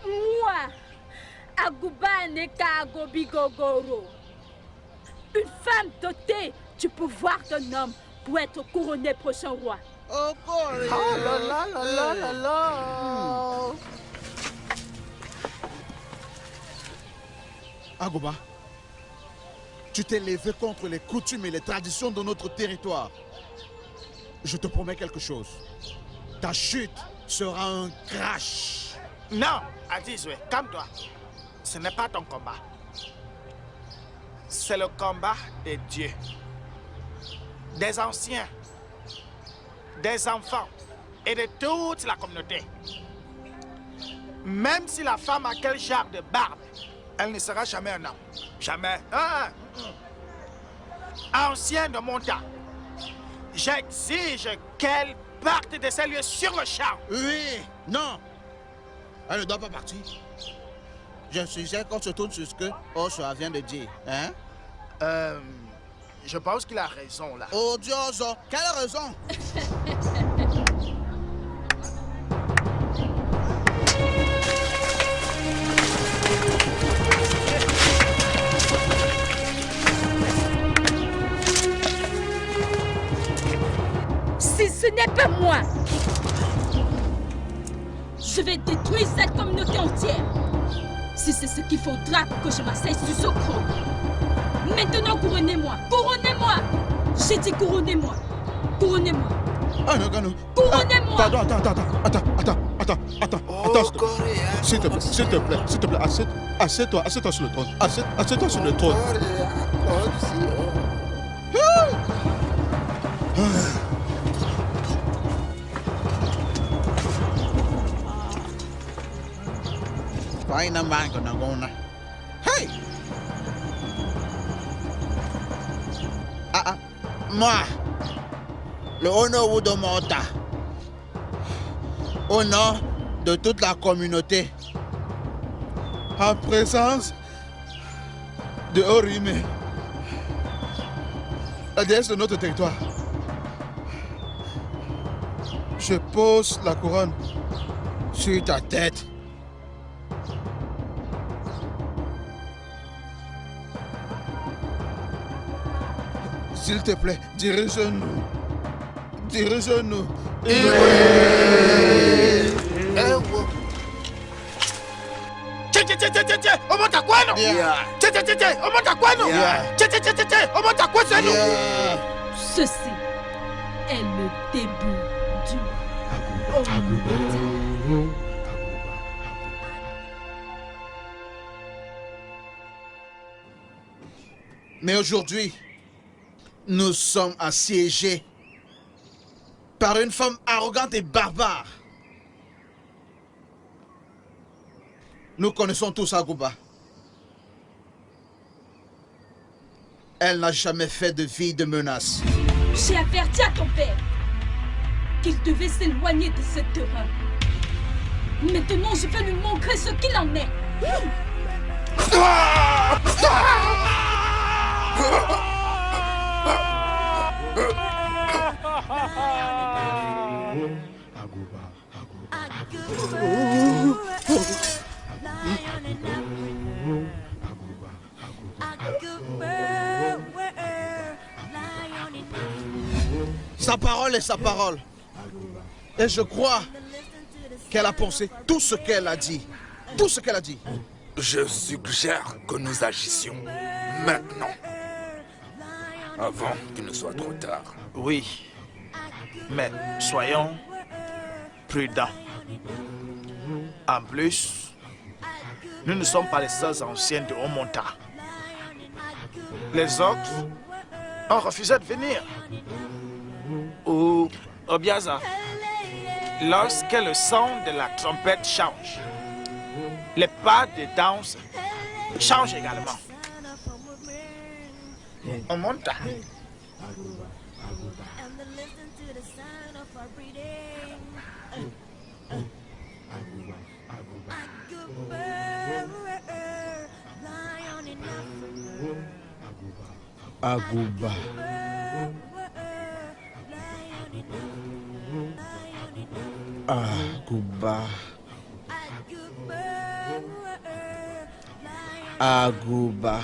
Moi, Aguba Neka Agobi Gogoro, une femme dotée du pouvoir d'un homme pour être couronné prochain roi. Oh, là là là là là là. Agoba, tu t'es levé contre les coutumes et les traditions de notre territoire. Je te promets quelque chose. Ta chute sera un crash. Non, Adizwe, calme-toi. Ce n'est pas ton combat. c'est le combat des dieux. Des anciens, des enfants et de toute la communauté. Même si la femme a quel genre de barbe, elle ne sera jamais un homme. Jamais. Ancien de mon temps, j'exige qu'elle parte de ces lieux sur le champ. Oui, non. Elle ne doit pas partir. Je suggère qu'on se tourne sur ce que Osho vient de dire. Hein? Je pense qu'il a raison là. Oh Dieu, quelle raison? Si ce n'est pas moi, je vais détruire cette communauté entière. Si c'est ce qu'il faudra pour que je m'asseye sur ce trône. Maintenant, couronnez-moi. Couronnez-moi. J'ai dit couronnez-moi. Couronnez-moi. Ah non, non. Couronnez-moi. Pardon, attends. S'il te plaît, assieds-toi sur le trône. Assieds-toi sur le trône. Hey! Moi, le Ono Wudomota, au nom de toute la communauté, en présence de Orime, la déesse de notre territoire, je pose la couronne sur ta tête. S'il te plaît, dirige-nous. Dirige-nous. Ceci est le début du Mais aujourd'hui, nous sommes assiégés par une femme arrogante et barbare. Nous connaissons tous Agouba. Elle n'a jamais fait de vie de menace. J'ai averti à ton père qu'il devait s'éloigner de ce terrain. Maintenant, je vais lui montrer ce qu'il en est. Sa parole est sa parole. Et je crois qu'elle a pensé tout ce qu'elle a dit. Tout ce qu'elle a dit. Je suggère que nous agissions maintenant, avant qu'il ne soit trop tard. Oui, mais soyons prudents. En plus, nous ne sommes pas les seuls anciens de Omonta. Les autres ont refusé de venir. Ou Obiaza, lorsque le son de la trompette change, les pas de danse changent également. Omonta. Agouba. Agouba. Agouba.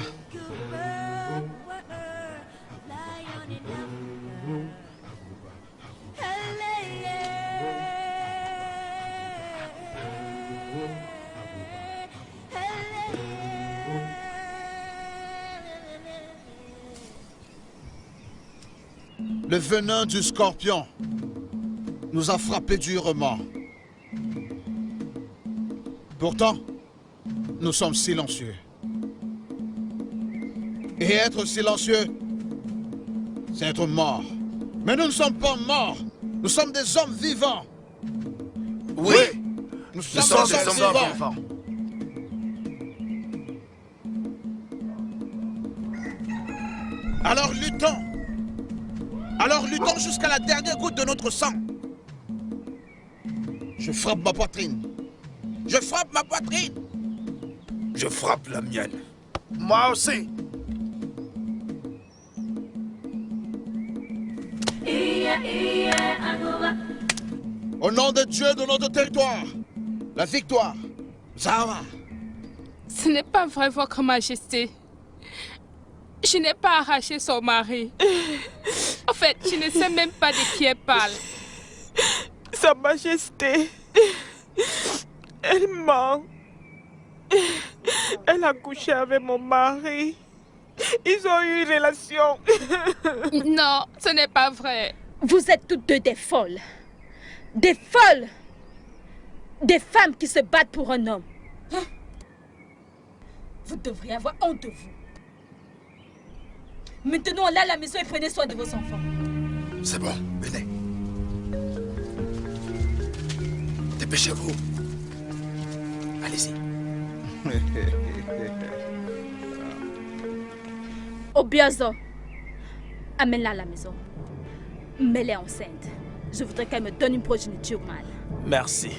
Le venin du scorpion nous a frappé durement. Pourtant, nous sommes silencieux. Et être silencieux, c'est être mort. Mais nous ne sommes pas morts. Nous sommes des hommes vivants. Oui, nous sommes des hommes vivants. Alors luttons. Alors luttons jusqu'à la dernière goutte de notre sang. Je frappe ma poitrine. Je frappe ma poitrine. Je frappe la mienne. Moi aussi. Au nom de Dieu de notre territoire, la victoire. Zawa. Ce n'est pas vrai, Votre Majesté. Je n'ai pas arraché son mari. En fait, je ne sais même pas de qui elle parle. Sa Majesté, elle ment. Elle a couché avec mon mari. Ils ont eu une relation. Non, ce n'est pas vrai. Vous êtes toutes deux des folles. Des folles. Des femmes qui se battent pour un homme. Hein? Vous devriez avoir honte de vous. Maintenant, allez à la maison et prenez soin de vos enfants. C'est bon, venez. Dépêchez-vous. Allez-y. Obiazo, amène-la à la maison. Mets-la enceinte. Je voudrais qu'elle me donne une progéniture mâle. Merci.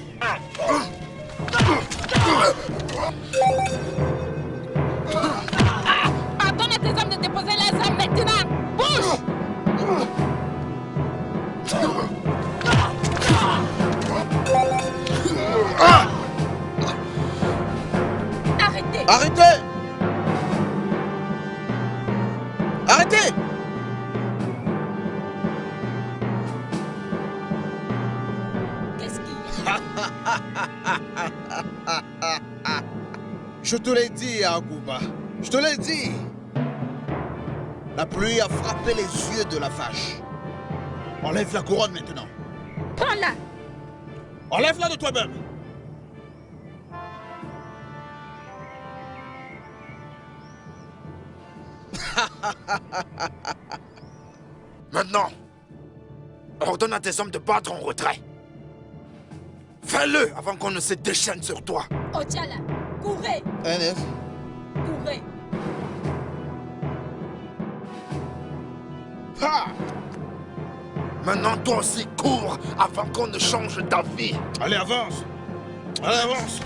Pardonne à tes hommes de déposer les armes maintenant. Bouge! Arrêtez! Arrêtez! Arrêtez! Qu'est-ce qu'il y a? Je te l'ai dit, Agouba. Je te l'ai dit. La pluie a frappé les yeux de la vache. Enlève la couronne maintenant. Prends-la! Enlève-la de toi-même. Maintenant, ordonne à tes hommes de battre en retrait. Fais-le avant qu'on ne se déchaîne sur toi. Odiala, courez! NF. Courez! Ha! Maintenant, toi aussi, cours avant qu'on ne change d'avis. Allez, avance. Allez, avance.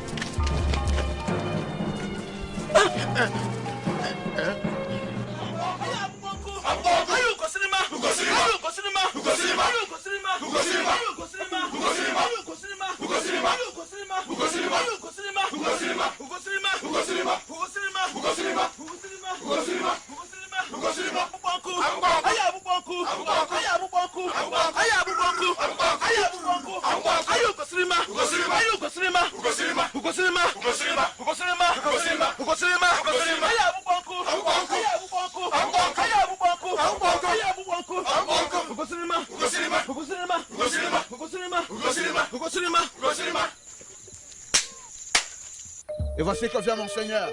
Et voici que vient mon Seigneur.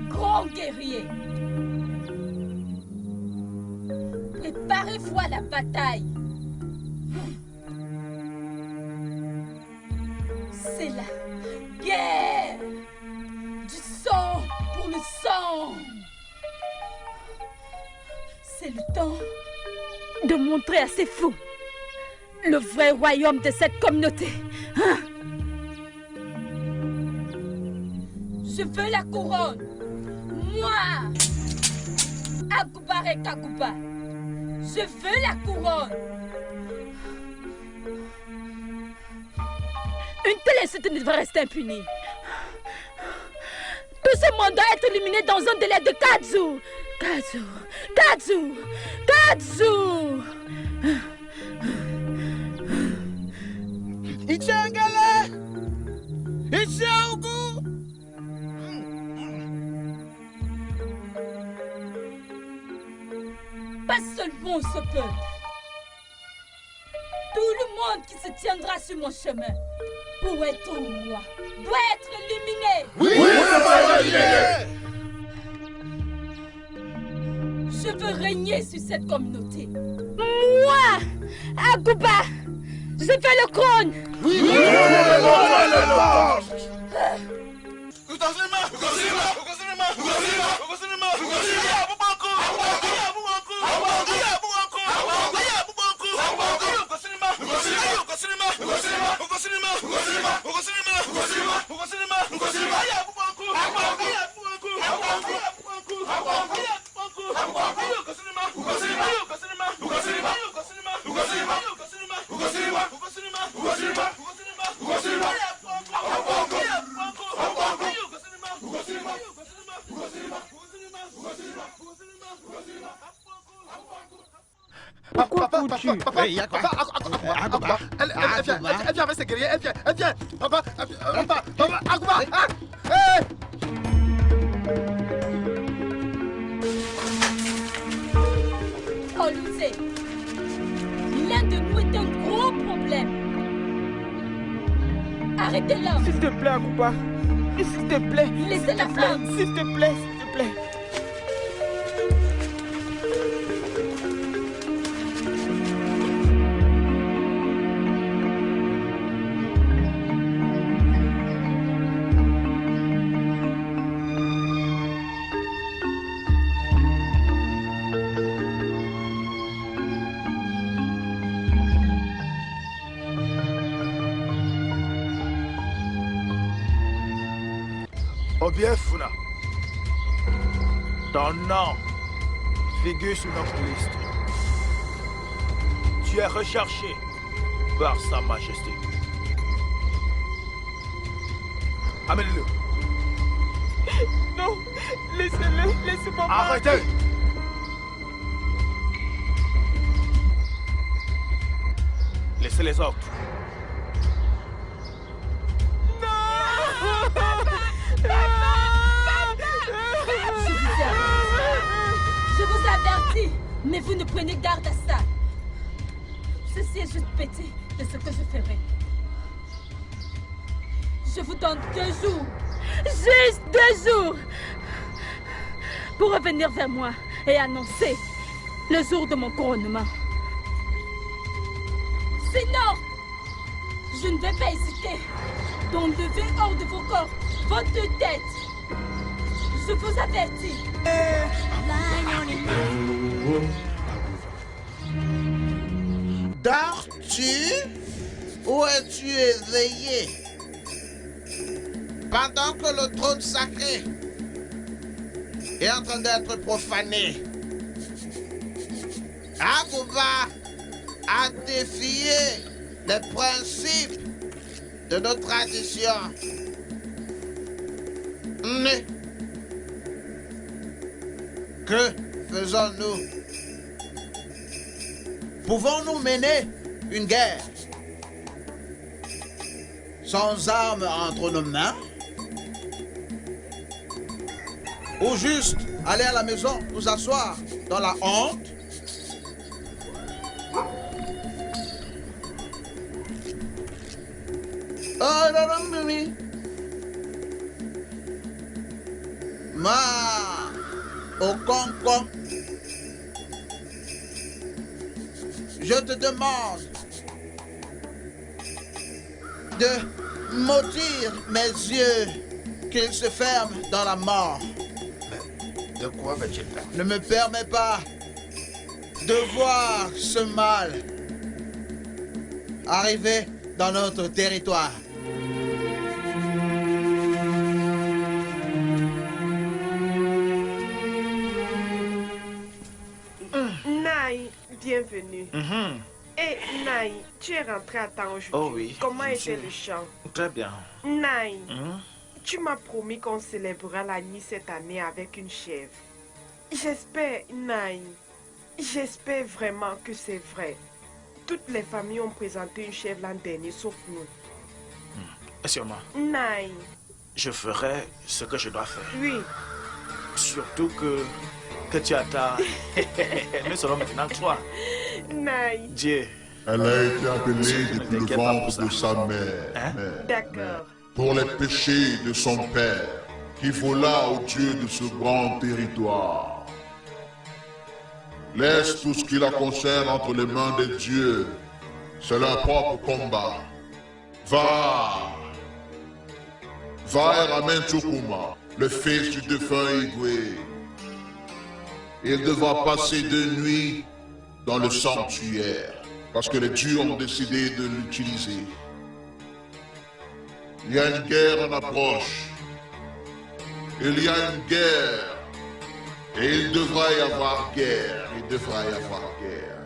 Grand guerrier, préparez-vous à la bataille. C'est la guerre du sang pour le sang. C'est le temps de montrer à ces fous le vrai royaume de cette communauté. Hein? Je veux la couronne. Moi, Agouba Kagouba, je veux la couronne. Une telle insulte ne devrait rester impunie. Tout ce monde doit être éliminé dans un délai de 4 jours. 4 jours, 4 jours, 4 jours. Itiangale! Itiaougou! Pas seulement ce peuple. Tout le monde qui se tiendra sur mon chemin Où est ton moi? Doit être éliminé. Oui, Je veux régner sur cette communauté. Moi, Agouba, je fais le trône. Oui, Pourquoi fous-tu? Elle vient avec ses guerriers, elle vient. Papa, Agouba, Olouzé, l'un de nous est un gros problème. Arrêtez-la. S'il te plaît, Agouba. S'il te plaît. Laissez la femme. S'il te plaît, s'il te plaît. Obiefuna, ton nom figure sur notre liste. Tu es recherché par Sa Majesté. Amenez-le. Non, laissez-le, laissez-moi. Arrêtez! Laissez les autres. Je vous avertis, mais vous ne prenez garde à ça. Ceci est juste petit de ce que je ferai. Je vous donne 2 jours, juste 2 jours, pour revenir vers moi et annoncer le jour de mon couronnement. Sinon, je ne vais pas hésiter d'enlever hors de vos corps vos 2 têtes. Je vous avertis. Dors-tu ou es-tu éveillé? Pendant que le trône sacré est en train d'être profané, Agouba a défié les principes de nos traditions. Mais que faisons-nous? Pouvons-nous mener une guerre sans armes entre nos mains? Ou juste aller à la maison, nous asseoir dans la honte? Oh, non, non, Mimi. Au concombre, je te demande de maudire mes yeux, qu'ils se ferment dans la mort. De quoi va-t-il parler? Ne me permets pas de voir ce mal arriver dans notre territoire. Bienvenue. Et Naï, tu es rentré à temps aujourd'hui. Oh oui. Comment était le chant? Très bien. Naï, tu m'as promis qu'on célébrera la nuit cette année avec une chèvre. J'espère, Naï, j'espère vraiment que c'est vrai. Toutes les familles ont présenté une chèvre l'an dernier, sauf nous. Sûrement. Naï. Je ferai ce que je dois faire. Oui. Surtout que tu attends. Nous serons maintenant 3. Naï. Dieu Elle a été appelée depuis le ventre de sa mère. D'accord. Pour les péchés de son père, qui vola au Dieu de ce grand territoire. Laisse tout ce qui la concerne entre les mains des dieux. C'est leur propre combat. Va! Va et ramène Chukuma, le fils du défunt Igwe. Il devra passer 2 nuits dans le sanctuaire, parce que les dieux ont décidé de l'utiliser. Il y a une guerre en approche. Il y a une guerre. Et il devra y avoir guerre. Il devra y avoir guerre.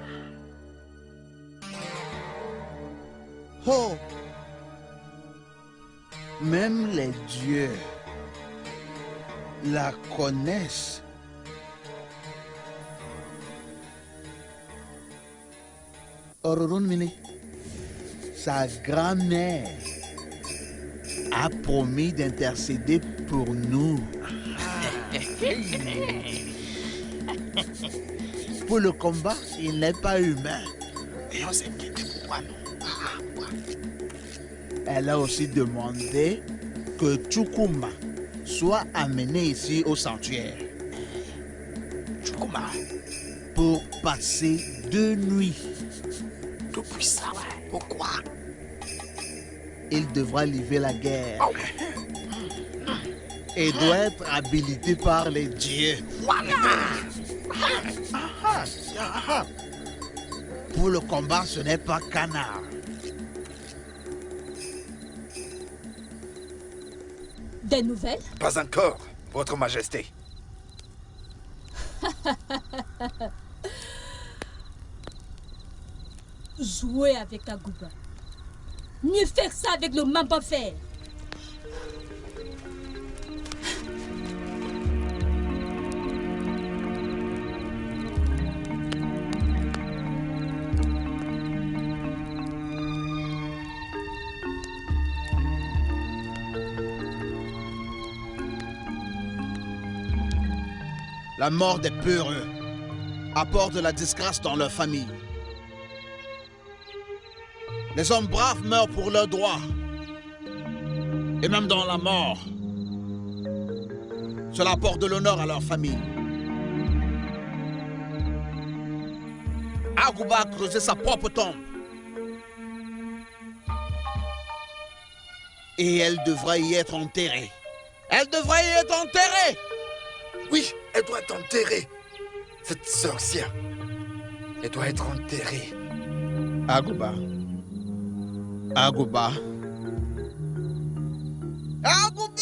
Oh! Même les dieux la connaissent. Ororun Mini, sa grand-mère a promis d'intercéder pour nous. Pour le combat, il n'est pas humain. Et on s'inquiète pourquoi non? Elle a aussi demandé que Chukuma soit amené ici au sanctuaire. Chukuma? Pour passer 2 nuits. Depuis ça, pourquoi? Il devra livrer la guerre. Et doit être habilité par les dieux. Pour le combat, ce n'est pas canard. Des nouvelles? Pas encore, Votre Majesté. Jouer avec Agouba. Mieux faire ça avec le Mamba Fer. La mort des peureux apporte de la disgrâce dans leur famille. Les hommes braves meurent pour leurs droits. Et même dans la mort, cela apporte de l'honneur à leur famille. Agouba a creusé sa propre tombe. Et elle devra y être enterrée. Elle devra y être enterrée! Oui, elle doit être enterrée. Cette sorcière. Elle doit être enterrée. Agouba. Agouba. Agouba!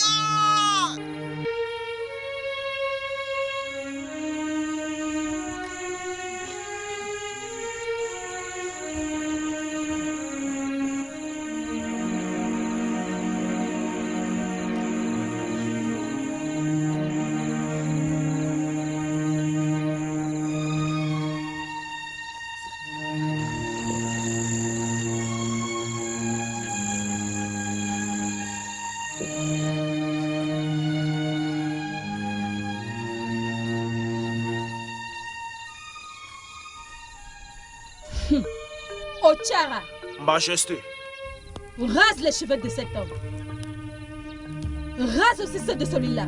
Ochara, Majesté. rase les cheveux de cet homme. Rase aussi ceux de celui-là.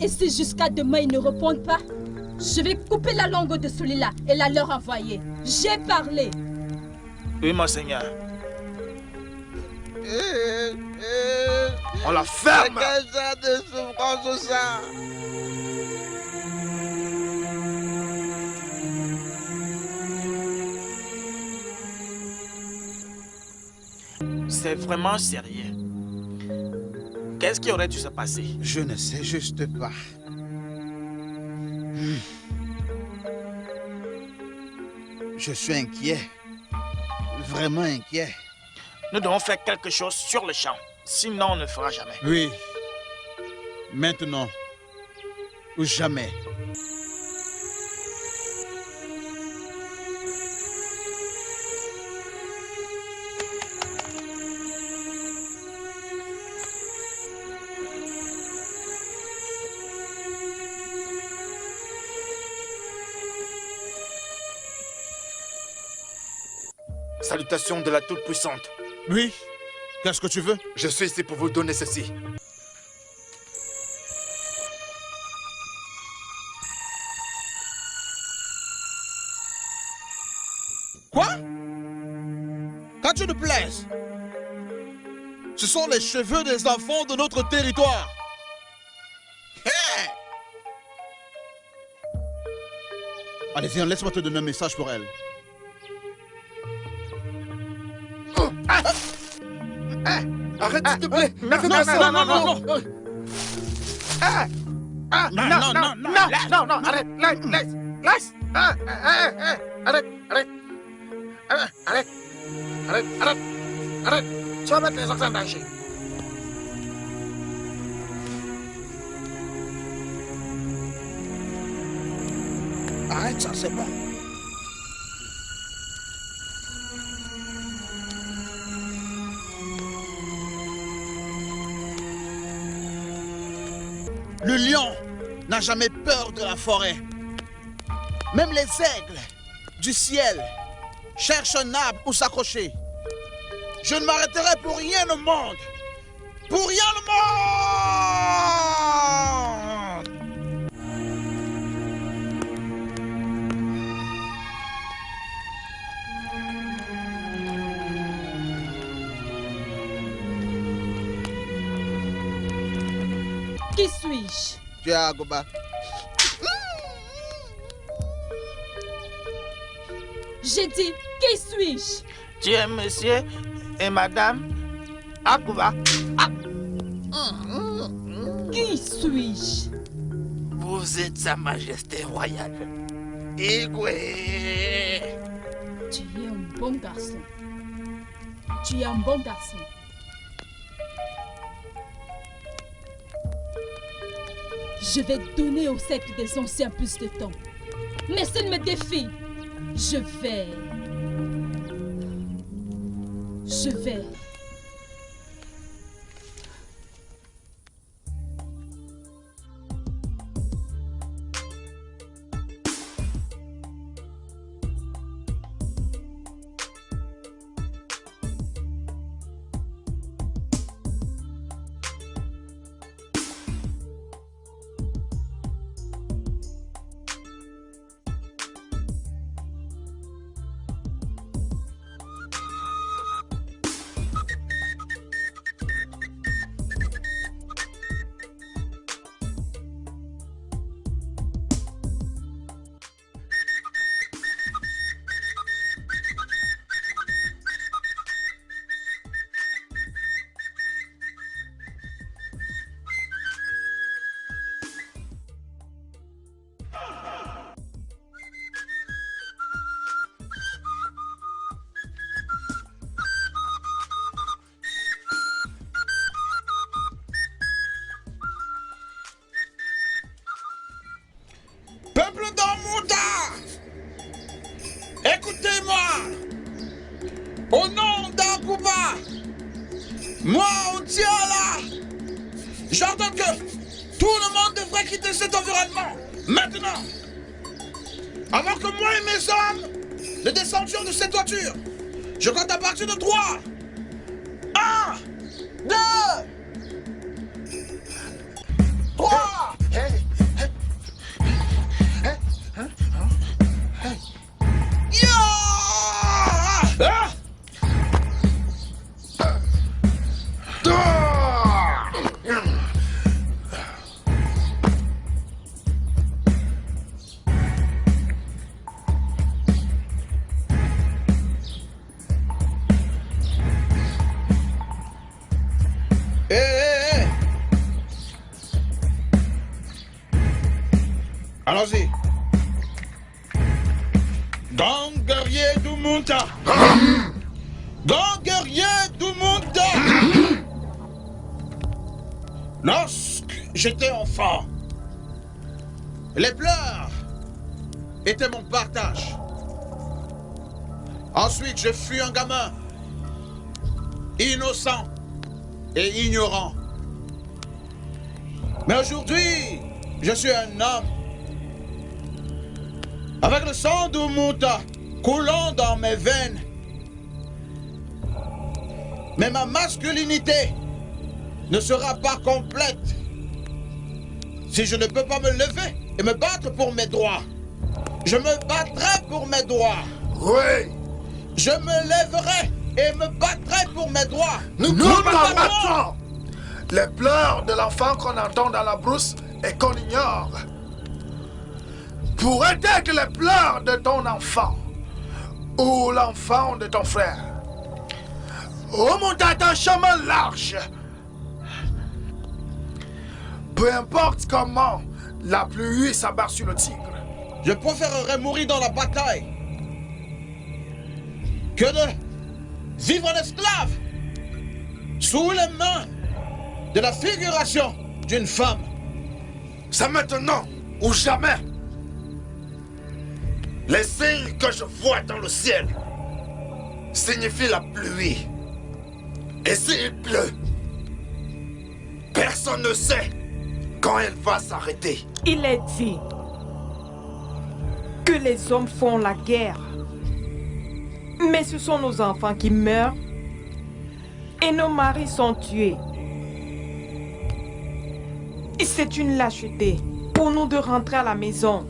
Et si jusqu'à demain ils ne répondent pas, je vais couper la langue de celui-là et la leur envoyer. J'ai parlé. Oui, monseigneur. On la ferme. Quel genre de souffrance ça? C'est vraiment sérieux. Qu'est-ce qui aurait dû se passer? Je ne sais juste pas. Je suis inquiet. Vraiment inquiet. Nous devons faire quelque chose sur le champ. Sinon, on ne le fera jamais. Oui. Maintenant. Ou jamais. salutations de la Toute-Puissante. Oui. Qu'est-ce que tu veux? Je suis ici pour vous donner ceci. Quoi? Quand tu te plaises, ce sont les cheveux des enfants de notre territoire. Hey! Allez, viens, laisse-moi te donner un message pour elle. Oh, ah, ah, arrête, s'il te plaît. Non, non. Non, arrête, laisse. Arrête. Tu vas mettre les autres en danger. Arrête ça, c'est bon. Le lion n'a jamais peur de la forêt. Même les aigles du ciel cherchent un arbre où s'accrocher. Je ne m'arrêterai pour rien au monde. Pour rien au monde! Qui suis-je? Tu es Agoba. J'ai dit, qui suis-je? Tu es monsieur et madame Agoba. Qui suis-je? Vous êtes Sa Majesté royale. Igwe. Tu es un bon garçon. Tu es un bon garçon. Je vais donner au siècle des anciens plus de temps. Mais s'il me défie, je vais... Peuple d'Amouta, écoutez-moi. Au nom d'Akuba, moi, Otiala, j'ordonne que tout le monde devrait quitter cet environnement, maintenant. Avant que moi et mes hommes ne descendions de cette voiture, je compte à partir de 3. 1, 2, 3. Allons-y. Gang guerrier du Munta. Gang guerrier du Munta. Lorsque j'étais enfant, les pleurs étaient mon partage. Ensuite, je fus un gamin, innocent et ignorant. Mais aujourd'hui, je suis un homme. Avec le sang de Munta coulant dans mes veines, Mais ma masculinité ne sera pas complète si je ne peux pas me lever et me battre pour mes droits. Je me battrai pour mes droits. Oui. Je me lèverai et me battrai pour mes droits. Nous combattons. Les pleurs de l'enfant qu'on entend dans la brousse et qu'on ignore pourraient être les pleurs de ton enfant ou l'enfant de ton frère. Remonte à un chemin large. Peu importe comment la pluie s'abat sur le tigre. Je préférerais mourir dans la bataille que de vivre en esclave sous les mains de la figuration d'une femme. C'est maintenant ou jamais. Les signes que je vois dans le ciel signifient la pluie. Et s'il pleut, personne ne sait quand elle va s'arrêter. Il est dit que les hommes font la guerre. Mais ce sont nos enfants qui meurent et nos maris sont tués. Et c'est une lâcheté pour nous de rentrer à la maison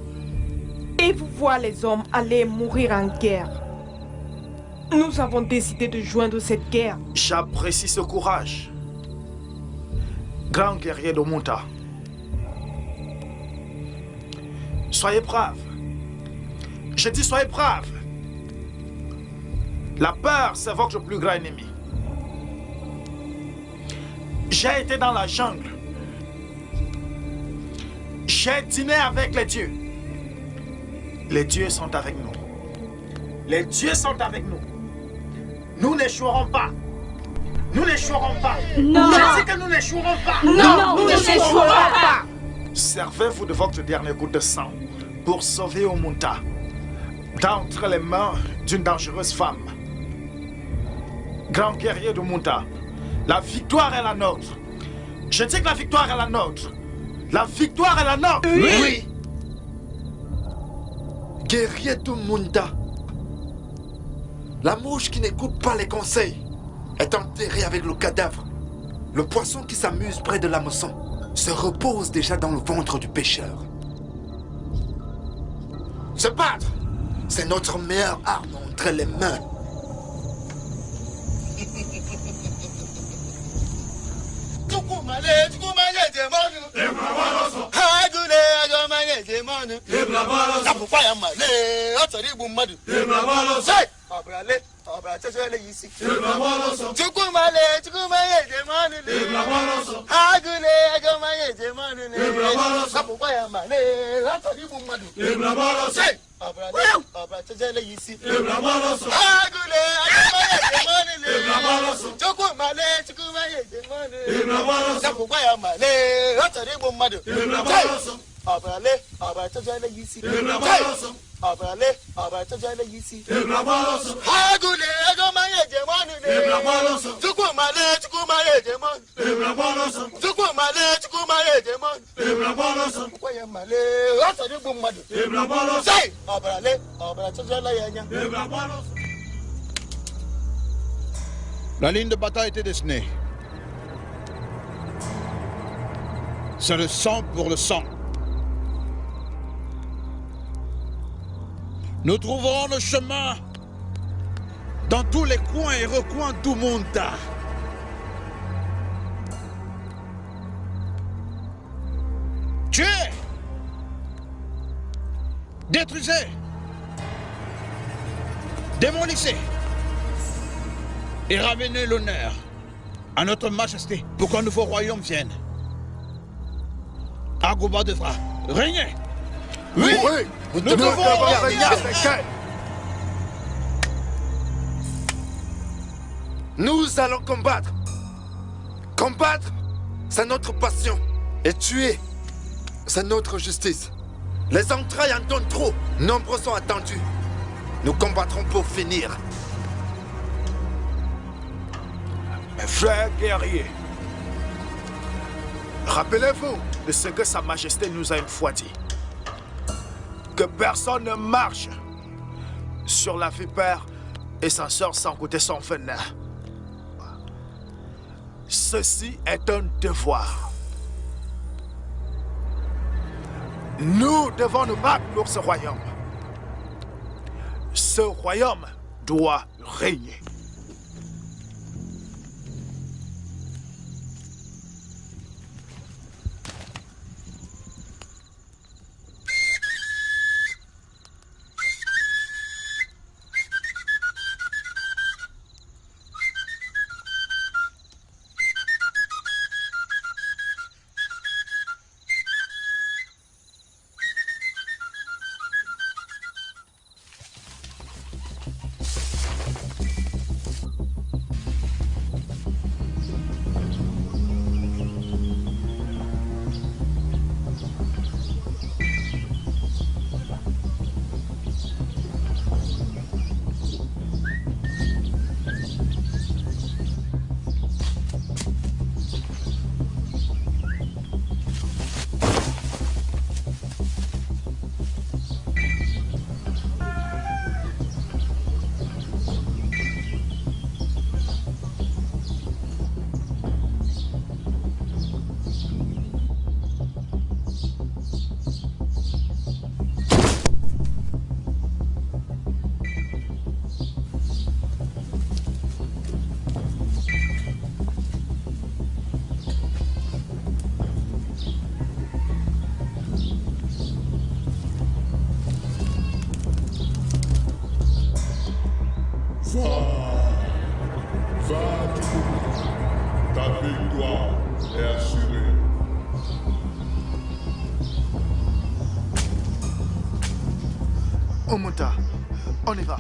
et vous voir les hommes aller mourir en guerre. Nous avons décidé de joindre cette guerre. J'apprécie ce courage. Grand guerrier de Munta. Soyez brave. Je dis soyez brave. La peur, c'est votre plus grand ennemi. J'ai été dans la jungle. J'ai dîné avec les dieux. Les dieux sont avec nous. Les dieux sont avec nous. Nous n'échouerons pas. Nous n'échouerons pas. Non. Je dis que nous n'échouerons pas. Non, nous n'échouerons pas. Servez-vous de votre dernière goutte de sang pour sauver Omunta d'entre les mains d'une dangereuse femme. Grand guerrier de Munta, la victoire est la nôtre. Je dis que la victoire est la nôtre. La victoire est la nôtre. Oui. Guerrier de Munta. La mouche qui n'écoute pas les conseils est enterrée avec le cadavre. Le poisson qui s'amuse près de l'hameçon se repose déjà dans le ventre du pêcheur. Se battre, c'est notre meilleure arme entre les mains. La ligne de bataille était dessinée. C'est le sang pour le sang. Nous trouverons le chemin dans tous les coins et recoins du Munta. Tuez, détruisez, démolissez et ramenez l'honneur à notre majesté pour qu'un nouveau royaume vienne. Agouba devra régner. Oui, nous devons régner avec elle. Nous allons combattre. Combattre, c'est notre passion. Et tuer, c'est notre justice. Les entrailles en donnent trop. Nombreux sont attendus. Nous combattrons pour finir. Mes frères guerriers, rappelez-vous de ce que Sa Majesté nous a une fois dit. Que personne ne marche sur la vipère et s'en sort sans goûter son venin. Ceci est un devoir. Nous devons nous battre pour ce royaume. Ce royaume doit régner. Ta victoire est assurée. Omunta, on y va.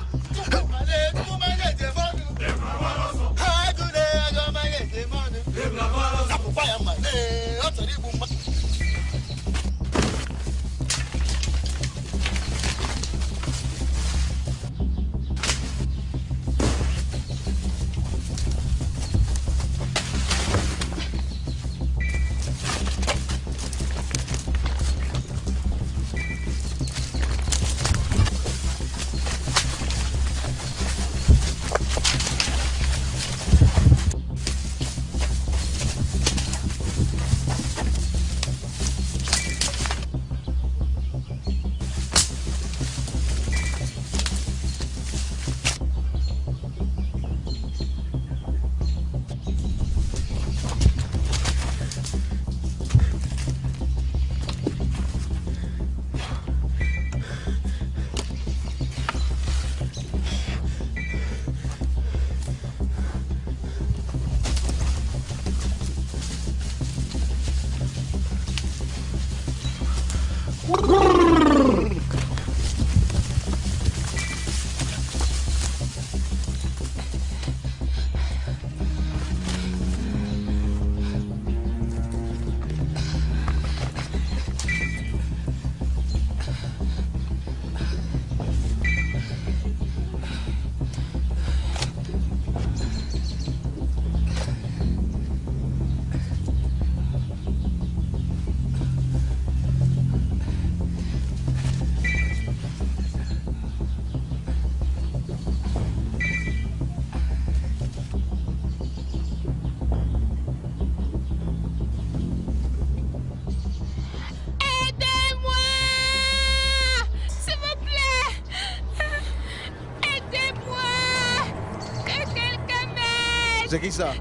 C'est qui ça?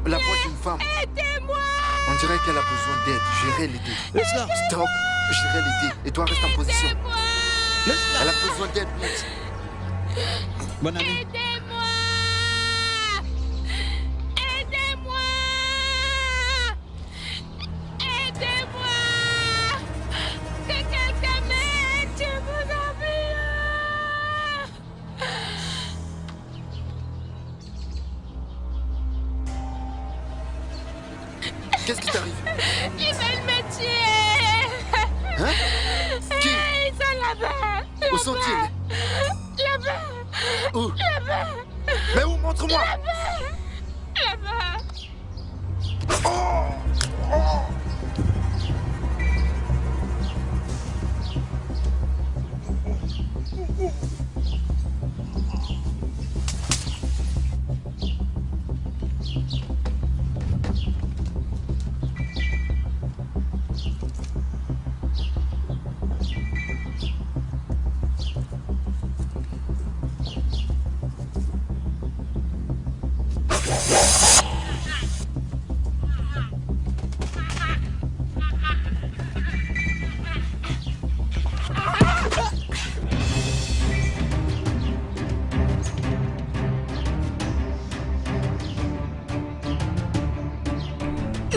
La voix d'une femme. Aidez-moi! On dirait qu'elle a besoin d'aide. J'irai l'aider. Laisse-la. Stop. J'irai l'aider. Et toi, reste en position. Laisse-la. Elle a besoin d'aide, vite. Bonne année. Aidez-moi! Aidez-moi! Aidez-moi! Que quelqu'un m'aide, je vous en prie! Qu'est-ce qui t'arrive? Ils veulent me tuer! Hein? Qui? Ils sont là-bas! Où sont-ils? Là-bas! Où? Là-bas! Mais où? Montre-moi! Là-bas! Oh! Oh!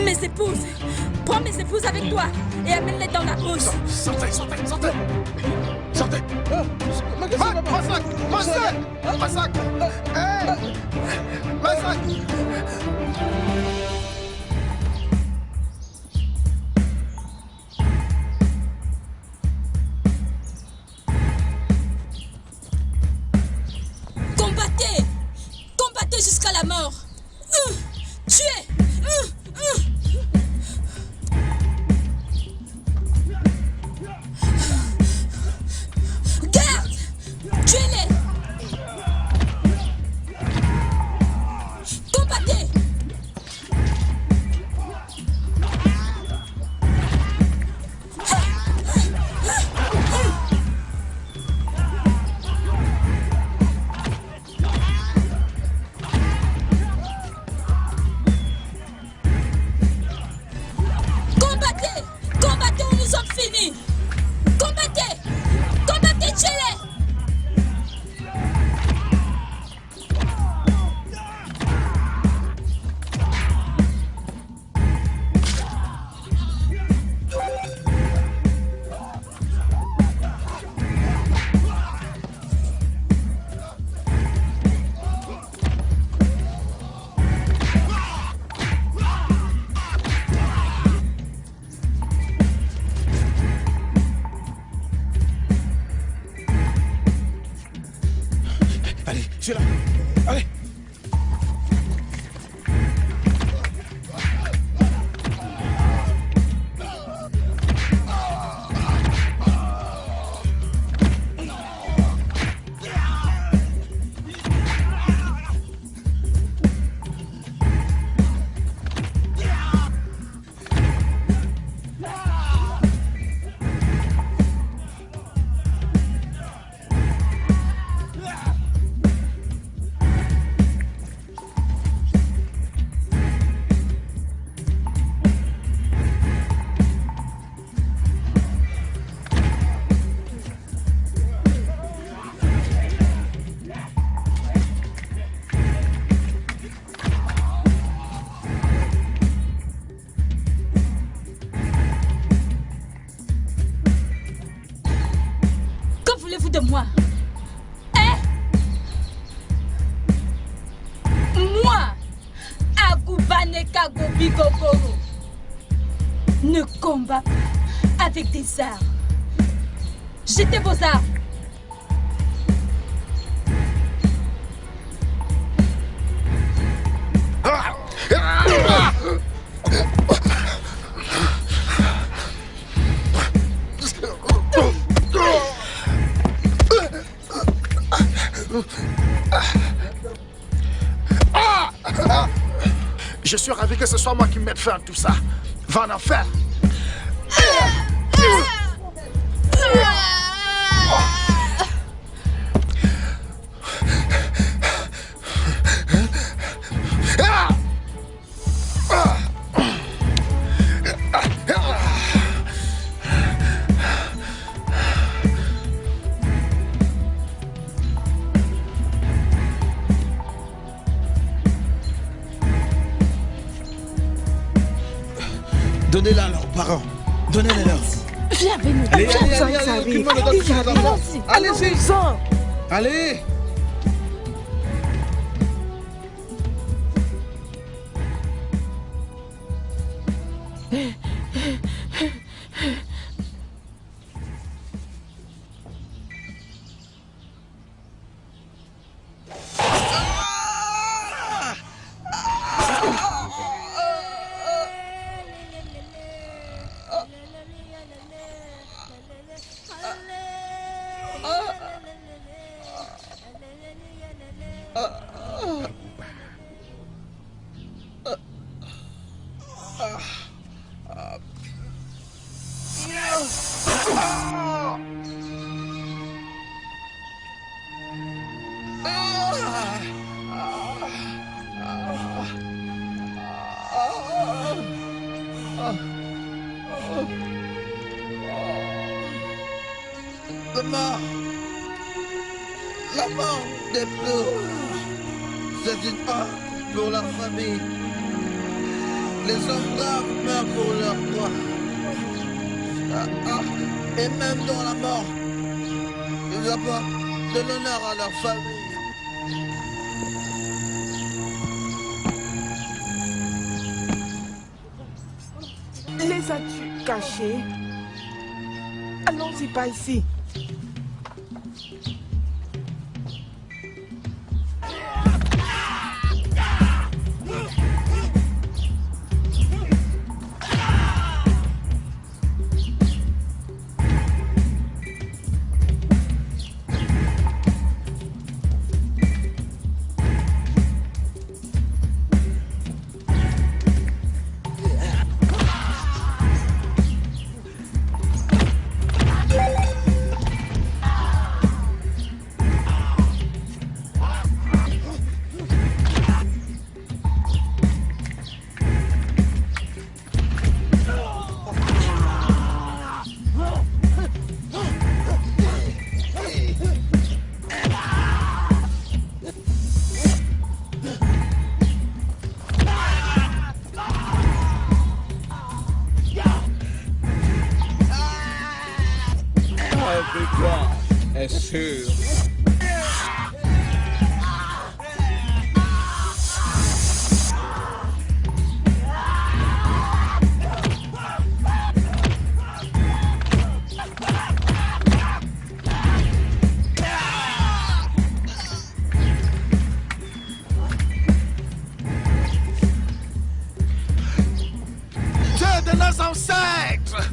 Mes épouses! Prends mes épouses avec toi et amène-les dans la brousse! Sortez! Sortez! Massacre! Hey! Massacre! Combattez! Combattez jusqu'à la mort! Tuez! Garde! Tuez-les! Combattez! Combattez! Combattez ou nous sommes finis! Combattez! Combattez, tuez-les! Allez, je suis là. Allez. Que voulez-vous de moi? Hein? Moi, Agubane Kagobi Gogoro, ne combat pas avec des armes. Jetez vos armes. Je suis ravi que ce soit moi qui mette fin à tout ça. Va en enfer. Donnez-la leurs parents. Donnez-les-leur. Viens avec nous. Allez, Viens, allez, ça allez, arrive. occupez-moi de votre Ils fils, arrivent. enfants. Allez-y. Allons-en. Allez. mort. La mort des pleurs. C'est une honte pour la famille. Les hommes braves meurent pour leur roi. Et même dans la mort, ils apportent de l'honneur à leur famille. Les as-tu cachés? Allons-y pas ici. Est sûr. Dieu de nos ancêtres!